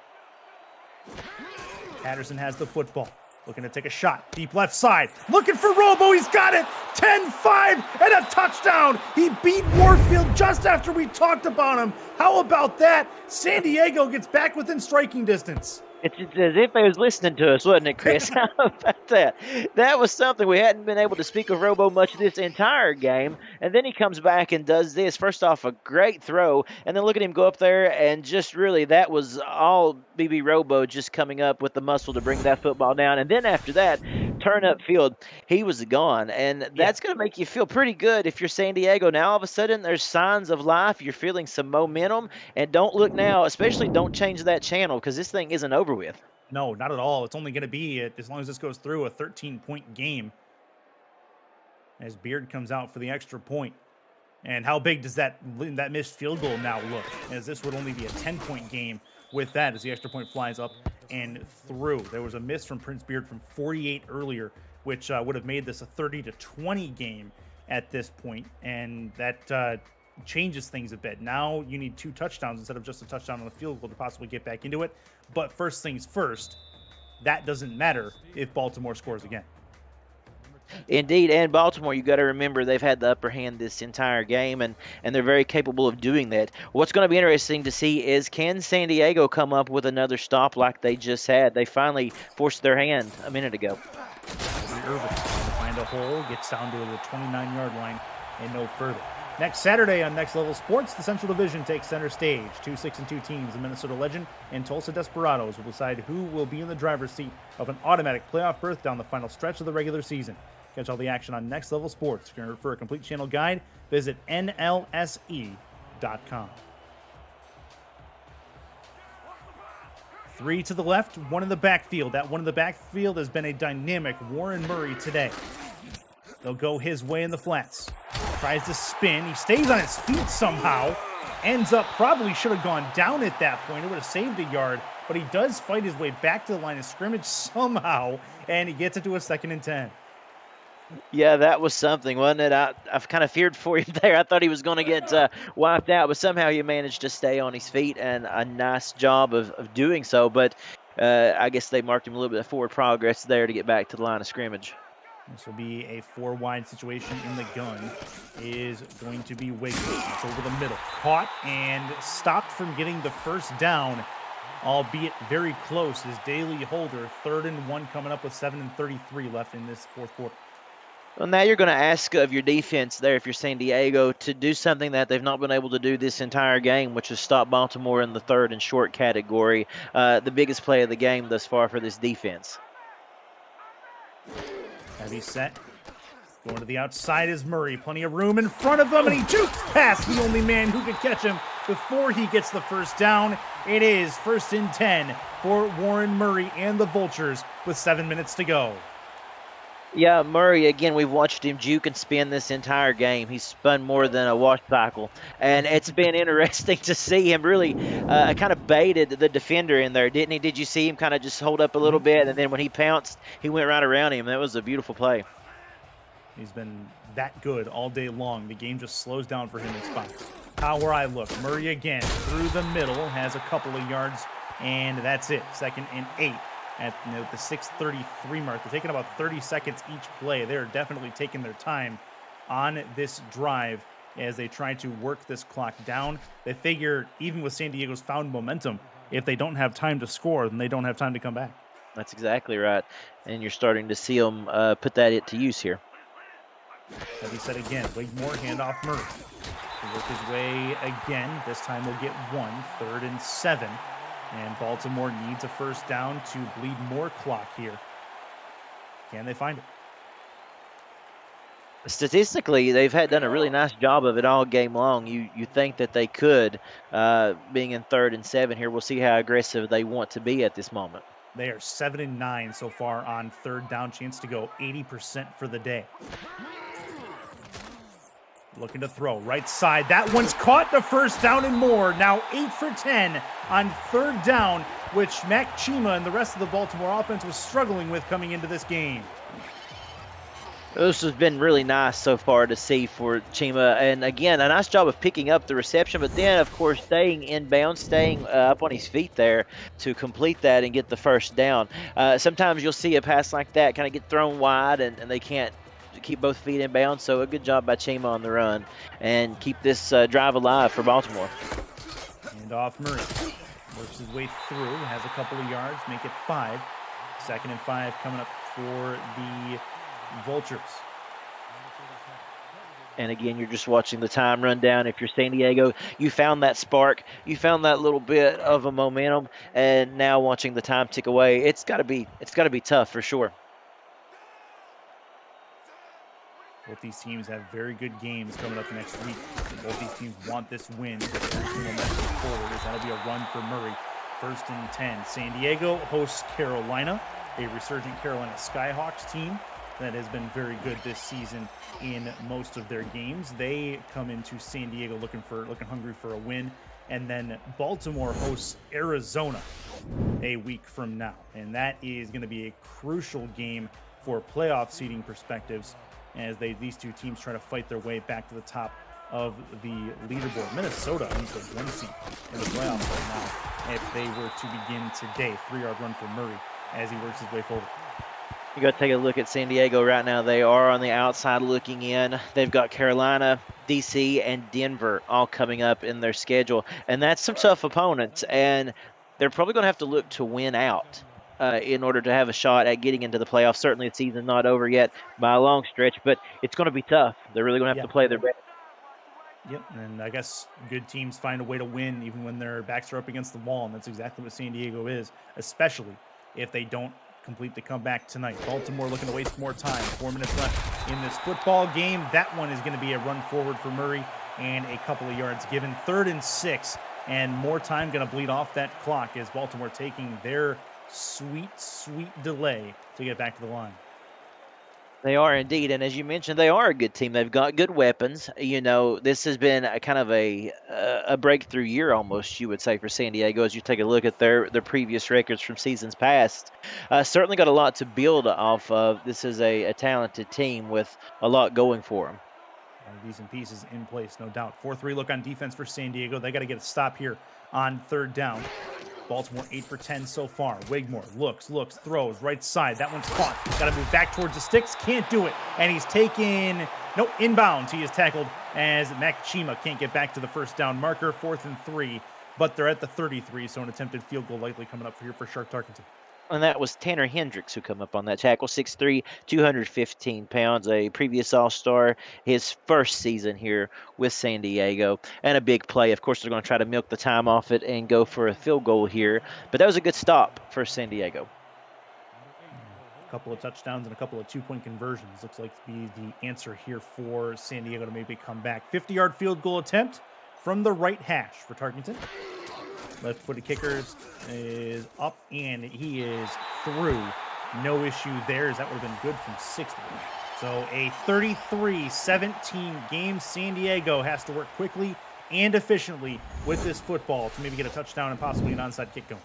Patterson has the football. Looking to take a shot. Deep left side. Looking for Robo. He's got it. 10-5 and a touchdown. He beat Warfield just after we talked about him. How about that? San Diego gets back within striking distance. It's as if they was listening to us, wasn't it, Chris? How about that? That was something we hadn't been able to speak of Robo much this entire game. And then he comes back and does this. First off, a great throw. And then look at him go up there and just really that was all BB Robo just coming up with the muscle to bring that football down. And then after that, turn up field, he was gone. And that's going to make you feel pretty good if you're San Diego. Now all of a sudden there's signs of life. You're feeling some momentum. And don't look now, especially don't change that channel because this thing isn't over with. No, not at all. It's only going to be, as long as this goes through, a 13-point game. as Beard comes out for the extra point. And how big does that missed field goal now look? As this would only be a 10-point game with that, as the extra point flies up and through. There was a miss from Prince Beard from 48 earlier, which would have made this a 30-20 game at this point, and that changes things a bit. Now you need 2 touchdowns instead of just a touchdown on the field goal to possibly get back into it. But first things first, that doesn't matter if Baltimore scores again. Indeed, and Baltimore, you got to remember they've had the upper hand this entire game, and they're very capable of doing that. What's going to be interesting to see is, can San Diego come up with another stop like they just had? They finally forced their hand a minute ago. Irvin to find a hole, gets down to the 29-yard line and no further. Next Saturday on Next Level Sports, the Central Division takes center stage. 2 6-2 teams, the Minnesota Legend and Tulsa Desperados, will decide who will be in the driver's seat of an automatic playoff berth down the final stretch of the regular season. Catch all the action on Next Level Sports. For a complete channel guide, visit NLSE.com. 3 to the left, 1 in the backfield. That 1 in the backfield has been a dynamic Warren Murray today. They'll go his way in the flats. Tries to spin. He stays on his feet somehow. Ends up, probably should have gone down at that point. It would have saved a yard, but he does fight his way back to the line of scrimmage somehow, and he gets it to a 2nd and 10. Yeah, that was something, wasn't it? I've kind of feared for him there. I thought he was going to get wiped out, but somehow he managed to stay on his feet, and a nice job of doing so. But I guess they marked him a little bit of forward progress there to get back to the line of scrimmage. This will be a 4-wide situation in the gun. Is going to be Wiggins. It's over the middle. Caught and stopped from getting the first down, albeit very close. Is Daly Holder, 3rd and 1, coming up with 7:33 left in this 4th quarter. Well, now you're going to ask of your defense there, if you're San Diego, to do something that they've not been able to do this entire game, which is stop Baltimore in the 3rd and short category. The biggest play of the game thus far for this defense. Heavy set. Going to the outside is Murray. Plenty of room in front of him, and he jukes past the only man who could catch him before he gets the first down. It is 1st and 10 for Warren Murray and the Vultures with 7 minutes to go. Yeah, Murray, again, we've watched him juke and spin this entire game. He's spun more than a wash cycle, and it's been interesting to see him really kind of baited the defender in there, didn't he? Did you see him kind of just hold up a little bit, and then when he pounced, he went right around him? That was a beautiful play. He's been that good all day long. The game just slows down for him in spots. Where I look, Murray again through the middle, has a couple of yards, and that's it. 2nd and 8. At the 6:33 mark. They're taking about 30 seconds each play. They're definitely taking their time on this drive as they try to work this clock down. They figure, even with San Diego's found momentum, if they don't have time to score, then they don't have time to come back. That's exactly right. And you're starting to see them put that to use here. As he said again, Wigmore, handoff Murray. He'll work his way again. This time we'll get 1, 3rd and 7. And Baltimore needs a first down to bleed more clock here. Can they find it? Statistically, they've done a really nice job of it all game long. You think that they could, being in 3rd and 7 here. We'll see how aggressive they want to be at this moment. They are 7 and 9 so far on 3rd down. Chance to go 80% for the day. Looking to throw right side. That one's caught, the first down and more. Now 8 for 10 on 3rd down, which Mac Chima and the rest of the Baltimore offense was struggling with coming into this game. This has been really nice so far to see for Chima. And again, a nice job of picking up the reception, but then, of course, staying inbound, staying up on his feet there to complete that and get the first down. Sometimes you'll see a pass like that kind of get thrown wide and they can't keep both feet in bounds. So a good job by Chima on the run and keep this drive alive for Baltimore. And off Murray. Works his way through, has a couple of yards, make it 5. 2nd and 5 coming up for the Vultures. And again, you're just watching the time run down. If you're San Diego, you found that spark, you found that little bit of a momentum, and now watching the time tick away, it's got to be tough for sure. Both these teams have very good games coming up next week. Both these teams want this win to carry some momentum forward, as that'll be a run for Murray. 1st and 10. San Diego hosts Carolina, a resurgent Carolina Skyhawks team. that has been very good this season in most of their games. They come into San Diego looking hungry for a win, and then Baltimore hosts Arizona a week from now, and that is going to be a crucial game for playoff seeding perspectives as these two teams try to fight their way back to the top of the leaderboard. Minnesota owns the 1 seed in the playoffs right now if they were to begin today. 3-yard run for Murray as he works his way forward. You got to take a look at San Diego right now. They are on the outside looking in. They've got Carolina, DC, and Denver all coming up in their schedule, and that's some tough opponents, and they're probably going to have to look to win out in order to have a shot at getting into the playoffs. Certainly the season's not over yet by a long stretch, but it's going to be tough. They're really going to have to play their best. Yep, and I guess good teams find a way to win even when their backs are up against the wall, and that's exactly what San Diego is, especially if they don't complete the comeback tonight. Baltimore looking to waste more time. 4 minutes left in this football game. That one is going to be a run forward for Murray and a couple of yards given. 3rd and 6, and more time going to bleed off that clock as Baltimore taking their sweet delay to get back to the line. They are indeed, and as you mentioned, they are a good team. They've got good weapons. You know, this has been a kind of a breakthrough year almost, you would say, for San Diego as you take a look at their previous records from seasons past. Certainly got a lot to build off of. This is a talented team with a lot going for them. Decent pieces in place, no doubt. 4-3 look on defense for San Diego. They got to get a stop here on 3rd down. Baltimore 8 for 10 so far. Wigmore looks, throws, right side. That one's caught. Got to move back towards the sticks. Can't do it. And he's taken, inbounds. He is tackled as Makchima can't get back to the 1st down marker. 4th and 3, but they're at the 33, so an attempted field goal likely coming up here for Shark Tarkenton. And that was Tanner Hendricks who come up on that tackle, 6'3", 215 pounds, a previous All-Star, his first season here with San Diego, and a big play. Of course, they're going to try to milk the time off it and go for a field goal here, but that was a good stop for San Diego. A couple of touchdowns and a couple of 2-point conversions. Looks like to be the answer here for San Diego to maybe come back. 50-yard field goal attempt from the right hash for Tarkenton. Left-footed kickers is up, and he is through. No issue there, as that would have been good from 60. So a 33-17 game. San Diego has to work quickly and efficiently with this football to maybe get a touchdown and possibly an onside kick going.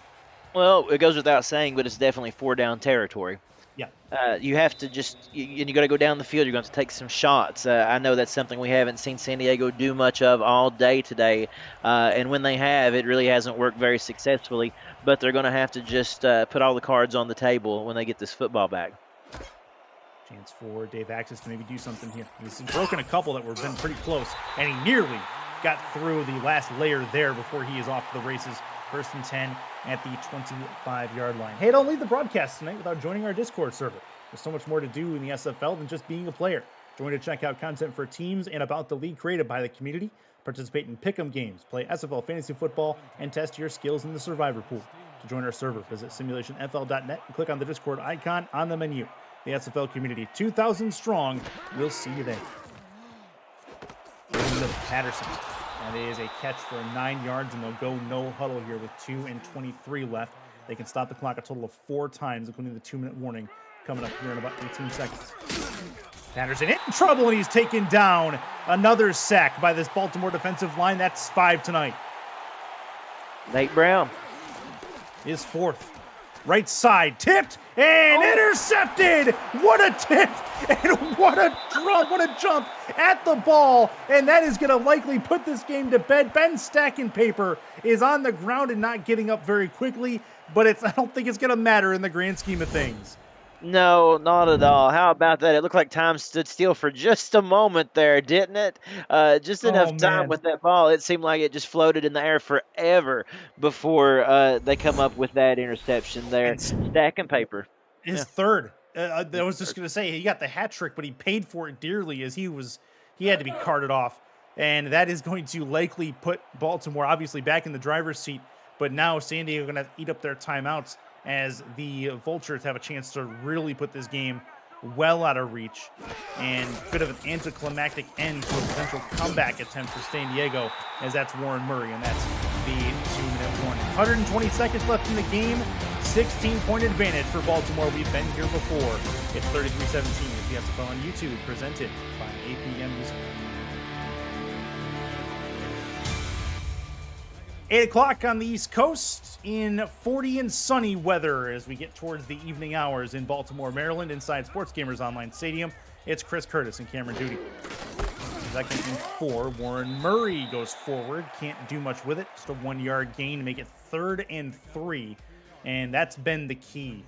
Well, it goes without saying, but it's definitely 4-down territory. Yeah. You have to you got to go down the field. You're going to take some shots. I know that's something we haven't seen San Diego do much of all day today. And when they have, it really hasn't worked very successfully. But they're going to have to just put all the cards on the table when they get this football back. Chance for Dave Axis to maybe do something here. He's broken a couple that were been pretty close, and he nearly got through the last layer there before he is off the races. 1st and 10 at the 25-yard line. Hey, don't leave the broadcast tonight without joining our Discord server. There's so much more to do in the SFL than just being a player. Join to check out content for teams and about the league created by the community. Participate in pick'em games, play SFL fantasy football, and test your skills in the survivor pool. To join our server, visit simulationfl.net and click on the Discord icon on the menu. The SFL community, 2,000 strong. We'll see you there. Patterson. That is a catch for 9 yards, and they'll go no huddle here with 2:23 left. They can stop the clock a total of 4 times, including the 2-minute warning coming up here in about 18 seconds. Patterson in trouble, and he's taken down. Another sack by this Baltimore defensive line. That's 5 tonight. Nate Brown. His 4th. Right side, tipped and intercepted. What a tip and what a jump at the ball. And that is going to likely put this game to bed. Ben Stackenpaper is on the ground and not getting up very quickly, but I don't think it's going to matter in the grand scheme of things. No, not at all. How about that? It looked like time stood still for just a moment there, didn't it? Just enough time with that ball. It seemed like it just floated in the air forever before they come up with that interception there. Stackenpaper. His 3rd. I was just going to say, he got the hat trick, but he paid for it dearly as he had to be carted off. And that is going to likely put Baltimore obviously back in the driver's seat. But now San Diego going to eat up their timeouts as the Vultures have a chance to really put this game well out of reach, and a bit of an anticlimactic end to a potential comeback attempt for San Diego, as that's Warren Murray, and that's the 2-minute warning. 120 seconds left in the game. 16-point advantage for Baltimore. We've been here before. It's 33-17 with the SFL on YouTube, presented by APM Music. 8 o'clock on the East Coast in 40 and sunny weather as we get towards the evening hours in Baltimore, Maryland, inside Sports Gamers Online Stadium. It's Chris Curtis and Cameron Duty. Second and 4. Warren Murray goes forward. Can't do much with it. Just a 1-yard gain to make it 3rd and 3. And that's been the key.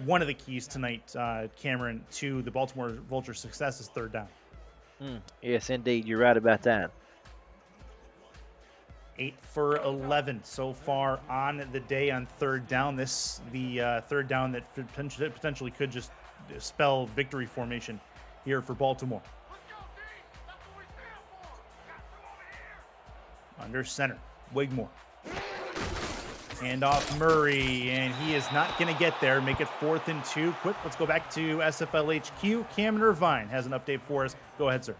One of the keys tonight, Cameron, to the Baltimore Vultures' success is 3rd down. Yes, indeed. You're right about that. 8 for 11 so far on the day on 3rd down. This the 3rd down that potentially could just spell victory formation here for Baltimore. Under center, Wigmore. Hand off Murray, and he is not going to get there. Make it 4th and 2. Quick, let's go back to SFL HQ. Cameron Irvine has an update for us. Go ahead, sir.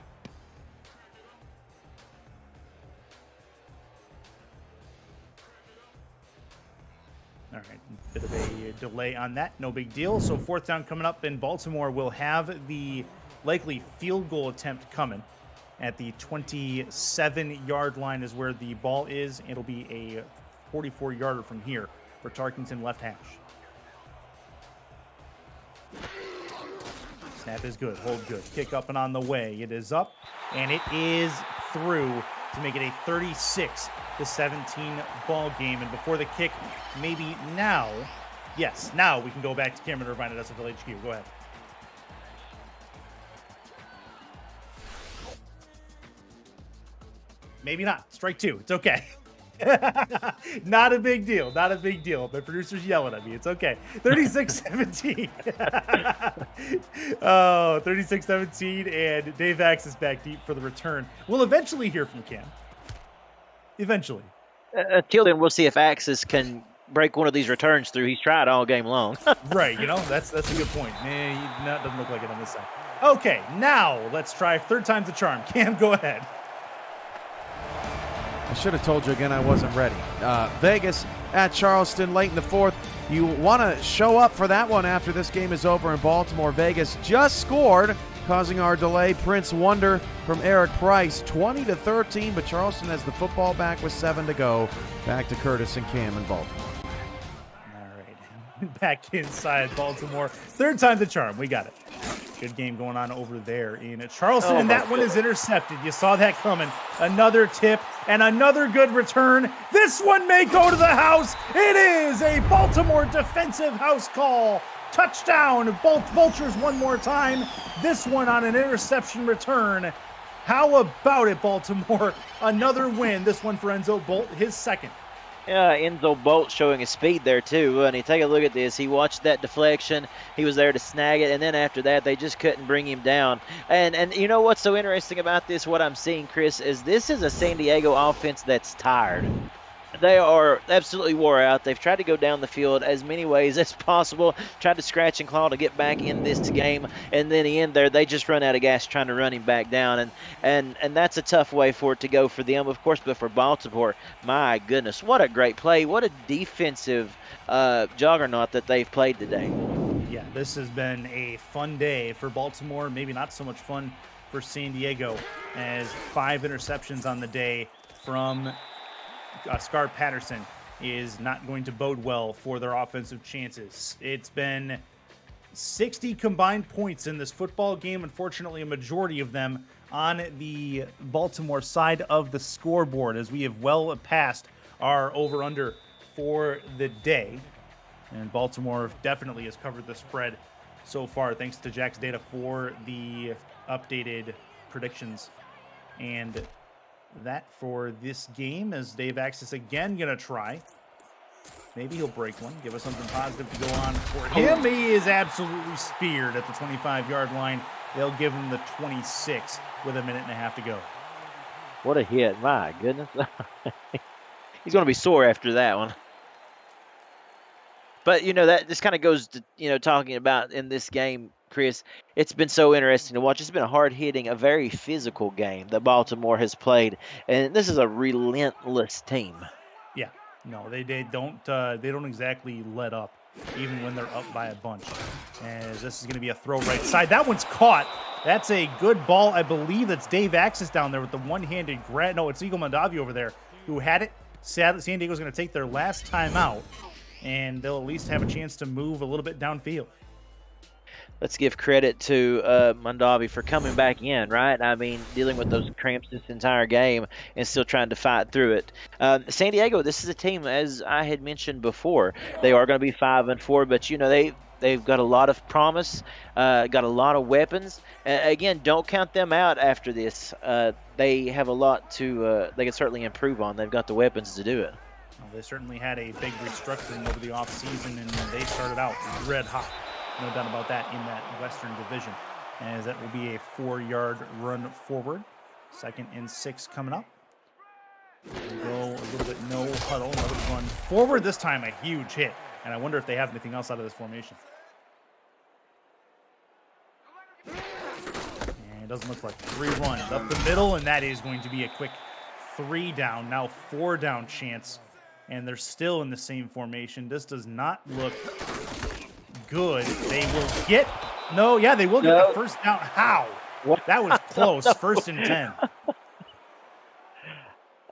All right, bit of a delay on that. No big deal. So 4th down coming up, and Baltimore will have the likely field goal attempt coming at the 27-yard line is where the ball is. It'll be a 44-yarder from here for Tarkington left hash. Snap is good. Hold good. Kick up and on the way. It is up, and it is through to make it a 36-17 ball game. And before the kick, maybe now, yes, now we can go back to Cameron Irvine at SFL HQ. Go ahead. Maybe not. Strike 2. It's okay. Not a big deal. Not a big deal. My producer's yelling at me. It's okay. 36-17. Oh, 36-17. And Dave Axe is back deep for the return. We'll eventually hear from Cam. Eventually. Until then, we'll see if Axis can break one of these returns through. He's tried all game long. Right. You know, that's a good point. That doesn't look like it on this side. Okay. Now let's try 3rd time's the charm. Cam, go ahead. I should have told you again I wasn't ready. Vegas at Charleston late in the 4th. You want to show up for that one after this game is over in Baltimore. Vegas just scored, causing our delay. Prince Wonder from Eric Price, 20-13, but Charleston has the football back with 7 to go. Back to Curtis and Cam in Baltimore. All right. Back inside Baltimore. 3rd time the charm. We got it. Good game going on over there in Charleston, and that one is intercepted. You saw that coming. Another tip and another good return. This one may go to the house. It is a Baltimore defensive house call. Touchdown. Vultures one more time. This one on an interception return. How about it, Baltimore? Another win. This one for Enzo Bolt, his 2nd. Enzo Bolt showing his speed there too. And you take a look at this. He watched that deflection. He was there to snag it. And then after that, they just couldn't bring him down. And you know what's so interesting about this, what I'm seeing, Chris, is this is a San Diego offense that's tired. They are absolutely wore out. They've tried to go down the field as many ways as possible, tried to scratch and claw to get back in this game, and then the end there, they just run out of gas trying to run him back down, and that's a tough way for it to go for them, of course, but for Baltimore, my goodness, what a great play. What a defensive juggernaut that they've played today. Yeah, this has been a fun day for Baltimore, maybe not so much fun for San Diego, as 5 interceptions on the day from Scar Patterson is not going to bode well for their offensive chances. It's been 60 combined points in this football game. Unfortunately, a majority of them on the Baltimore side of the scoreboard, as we have well passed our over-under for the day. And Baltimore definitely has covered the spread so far, thanks to Jack's data for the updated predictions. And that for this game, as Dave Axis again going to try. Maybe he'll break one, give us something positive to go on for him. He is absolutely speared at the 25-yard line. They'll give him the 26 with a minute and a half to go. What a hit. My goodness. He's going to be sore after that one. But, you know, that just kind of goes to, you know, talking about in this game, Chris, it's been so interesting to watch. It's been a hard-hitting, a very physical game that Baltimore has played. And this is a relentless team. Yeah. No, they don't exactly let up, even when they're up by a bunch. And this is going to be a throw right side. That one's caught. That's a good ball. I believe that's Dave Axis down there with the one-handed grab. No, it's Eagle Mondavi over there who had it. San Diego's going to take their last time out, and they'll at least have a chance to move a little bit downfield. Let's give credit to Mondavi for coming back in, right? I mean, dealing with those cramps this entire game and still trying to fight through it. San Diego, this is a team, as I had mentioned before, they are going to be 5-4, but you know they've got a lot of promise, got a lot of weapons. Again, don't count them out after this. They have a lot to they can certainly improve on. They've got the weapons to do it. Well, they certainly had a big restructuring over the offseason, and they started out red hot. No doubt about that in that Western Division, as that will be a 4-yard run forward. 2nd and 6 coming up. We'll go a little bit no huddle, another run forward. This time a huge hit, and I wonder if they have anything else out of this formation. And it doesn't look like 3 runs up the middle, and that is going to be a quick 3 down, now 4 down chance, and they're still in the same formation. This does not look good. They will get they will get the first down. How? What? That was close. 1st and 10.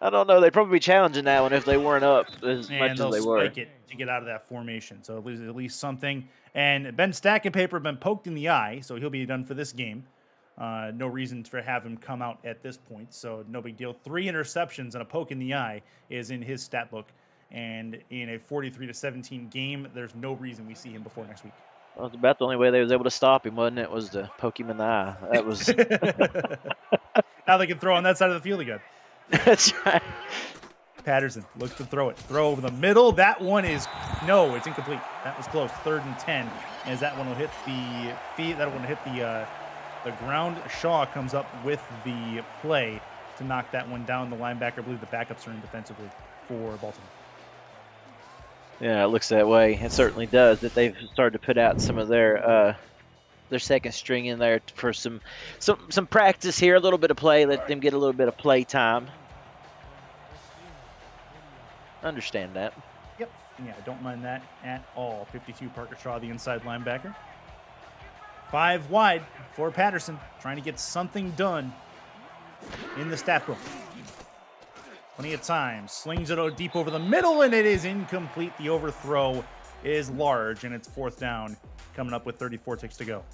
I don't know. They'd probably be challenging that one if they weren't up as much as they were. Spike it to get out of that formation. So at least something. And Ben Stackenpaper been poked in the eye, so he'll be done for this game. No reason to have him come out at this point, so no big deal. 3 interceptions and a poke in the eye is in his stat book. And in a 43-17 game, there's no reason we see him before next week. Well, it's about the only way they was able to stop him, wasn't it? Was to poke him in the eye. That was. Now they can throw on that side of the field again. That's right. Patterson looks to throw it. Throw over the middle. That one is it's incomplete. That was close. 3rd and 10, as that one will hit the feet. That one will hit the ground. Shaw comes up with the play to knock that one down. The linebacker, I believe the backups are in defensively for Baltimore. Yeah, it looks that way. It certainly does. That they've started to put out some of their second string in there for some practice here, a little bit of play. Let them get a little bit of play time. Understand that. Yep. Yeah, I don't mind that at all. 52 Parker Shaw, the inside linebacker. 5 wide for Patterson, trying to get something done in the stat book. Plenty of time. Slings it deep over the middle, and it is incomplete. The overthrow is large, and it's 4th down, coming up with 34 ticks to go.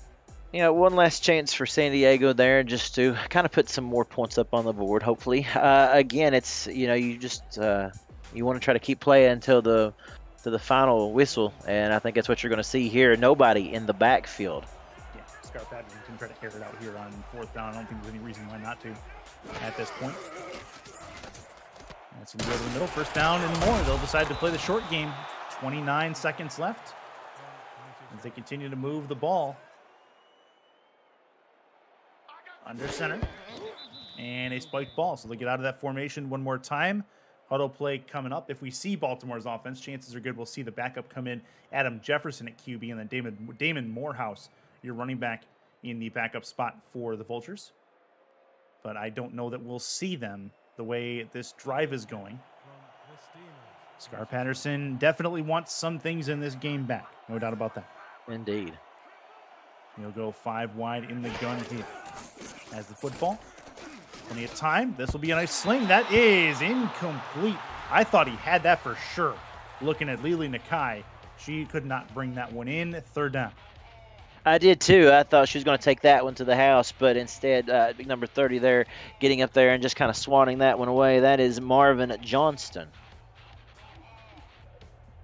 Yeah, one last chance for San Diego there, just to kind of put some more points up on the board, hopefully. Again, it's, you just you want to try to keep playing until the final whistle, and I think that's what you're going to see here. Nobody in the backfield. Yeah, Scar Patterson can try to air it out here on 4th down. I don't think there's any reason why not to at this point. That's going to go to the middle. 1st down and more. They'll decide to play the short game. 29 seconds left as they continue to move the ball. Under center. And a spiked ball. So they get out of that formation one more time. Huddle play coming up. If we see Baltimore's offense, chances are good we'll see the backup come in. Adam Jefferson at QB, and then Damon Morehouse, your running back, in the backup spot for the Vultures. But I don't know that we'll see them the way this drive is going. Scar Patterson definitely wants some things in this game back. No doubt about that. Indeed. He'll go 5 wide in the gun here. Has the football. Plenty of time. This will be a nice sling. That is incomplete. I thought he had that for sure. Looking at Lily Nakai, she could not bring that one in. 3rd down. I did too. I thought she was going to take that one to the house, but instead, number 30 there, getting up there and just kind of swatting that one away. That is Marvin Johnston.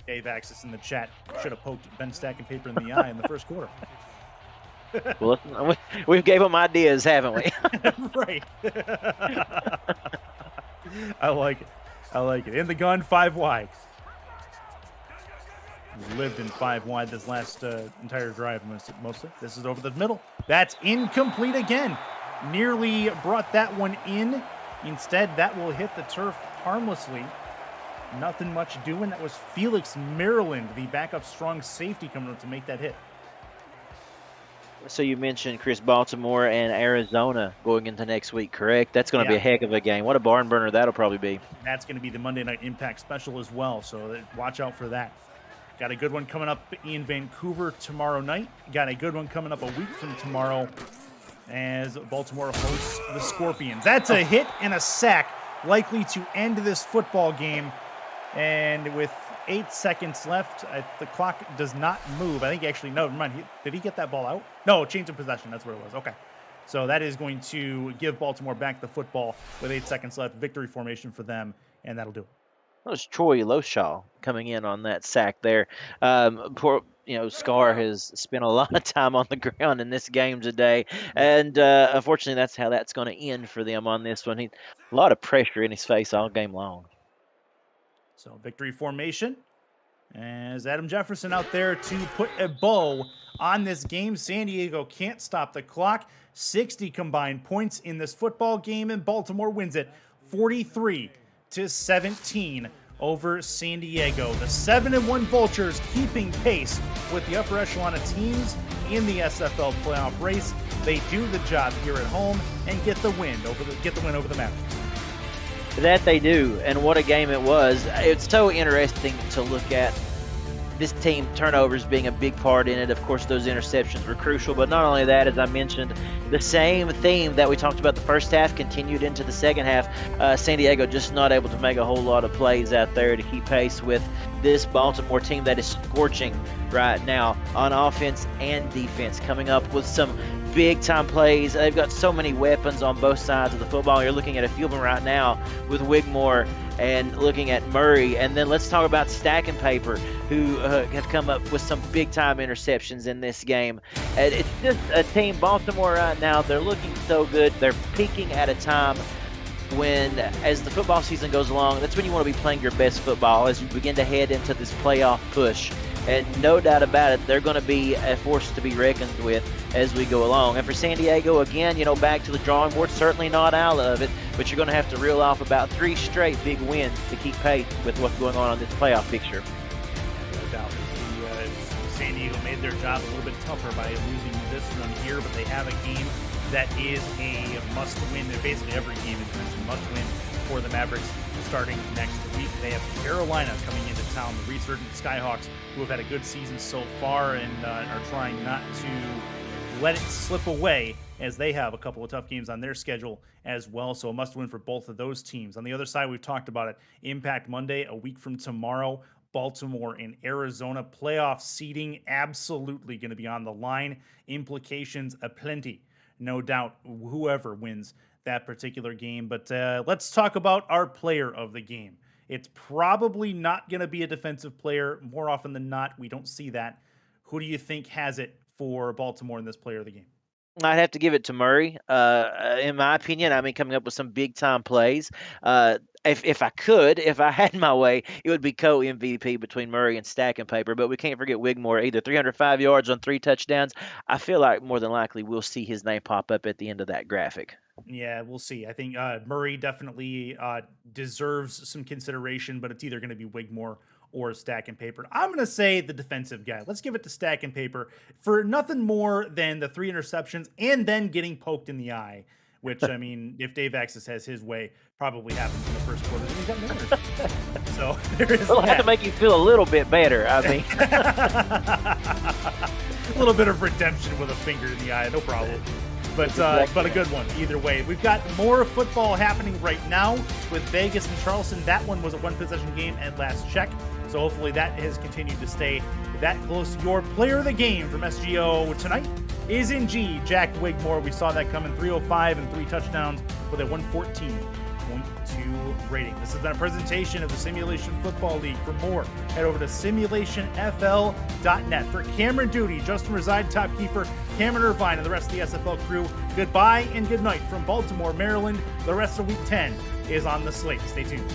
Dave Axis in the chat should have poked Ben Stackenpaper in the eye in the 1st quarter. Well, we gave them ideas, haven't we? Right. I like it. In the gun, 5 wide. Lived in 5 wide this last entire drive mostly. This is over the middle. That's incomplete again. Nearly brought that one in. Instead, that will hit the turf harmlessly. Nothing much doing. That was Felix Maryland, the backup strong safety, coming up to make that hit. So you mentioned Chris Baltimore and Arizona going into next week, correct? That's going to be a heck of a game. What a barn burner that'll probably be. That's going to be the Monday Night Impact special as well, so watch out for that. Got a good one coming up in Vancouver tomorrow night. Got a good one coming up a week from tomorrow as Baltimore hosts the Scorpions. That's a hit and a sack, likely to end this football game. And with 8 seconds left, the clock does not move. I think actually, no, never mind. Did he get that ball out? No, change of possession. That's what it was. Okay. So that is going to give Baltimore back the football with 8 seconds left. Victory formation for them, and that'll do it. That was Troy Loshaw coming in on that sack there. Poor, Scar has spent a lot of time on the ground in this game today, and unfortunately, that's how that's going to end for them on this one. A lot of pressure in his face all game long. So victory formation as Adam Jefferson out there to put a bow on this game. San Diego can't stop the clock. 60 combined points in this football game, and Baltimore wins it 43-17 over San Diego. The 7-1 Vultures keeping pace with the upper echelon of teams in the SFL playoff race. They do the job here at home and get the win over the Mavericks. That they do, and what a game it was. It's so interesting to look at this team, turnovers being a big part in it. Of course, those interceptions were crucial, but not only that, as I mentioned, the same theme that we talked about the first half continued into the second half. San Diego just not able to make a whole lot of plays out there to keep pace with this Baltimore team that is scorching right now on offense and defense, coming up with some big-time plays. They've got so many weapons on both sides of the football. You're looking at a few of them right now with Wigmore and looking at Murray. And then let's talk about Stack and Paper, who have come up with some big-time interceptions in this game. And it's just a team, Baltimore right now, they're looking so good. They're peaking at a time when, as the football season goes along, that's when you want to be playing your best football as you begin to head into this playoff push. And no doubt about it, they're going to be a force to be reckoned with as we go along. And for San Diego, again, back to the drawing board, certainly not out of it, but you're going to have to reel off about 3 straight big wins to keep pace with what's going on in this playoff picture. No doubt. San Diego made their job a little bit tougher by losing this one here, but they have a game that is a must-win. Basically, every game is a must-win for the Mavericks starting next week. They have Carolina coming into town, the resurgent Skyhawks, who have had a good season so far and are trying not to let it slip away, as they have a couple of tough games on their schedule as well. So a must-win for both of those teams. On the other side, we've talked about it. Impact Monday, a week from tomorrow. Baltimore and Arizona playoff seeding absolutely going to be on the line. Implications aplenty, no doubt, whoever wins that particular game. But let's talk about our player of the game. It's probably not going to be a defensive player. More often than not, we don't see that. Who do you think has it for Baltimore in this player of the game? I'd have to give it to Murray. In my opinion, coming up with some big-time plays. If I had my way, it would be co-MVP between Murray and Stack and Paper, but we can't forget Wigmore, either 305 yards on 3 touchdowns. I feel like more than likely we'll see his name pop up at the end of that graphic. Yeah, we'll see. I think Murray definitely deserves some consideration, but it's either going to be Wigmore or Stack and Paper. I'm going to say the defensive guy. Let's give it to Stack and Paper for nothing more than the 3 interceptions and then getting poked in the eye, which, if Dave Axis has his way, probably happens in the first quarter. Then he's got nerves. So there is It'll have to make you feel a little bit better. A little bit of redemption with a finger in the eye, no problem. But a good one either way. We've got more football happening right now with Vegas and Charleston. That one was a 1-possession game at last check. So hopefully that has continued to stay that close. Your player of the game from SGO tonight is in G, Jack Wigmore. We saw that coming, 305 and 3 touchdowns with a 114.2 rating. This has been a presentation of the Simulation Football League. For more, head over to simulationfl.net. For Cameron Duty, Justin Reside, Top Kiefer, Cameron Irvine, and the rest of the SFL crew, goodbye and good night from Baltimore, Maryland. The rest of Week 10 is on the slate. Stay tuned.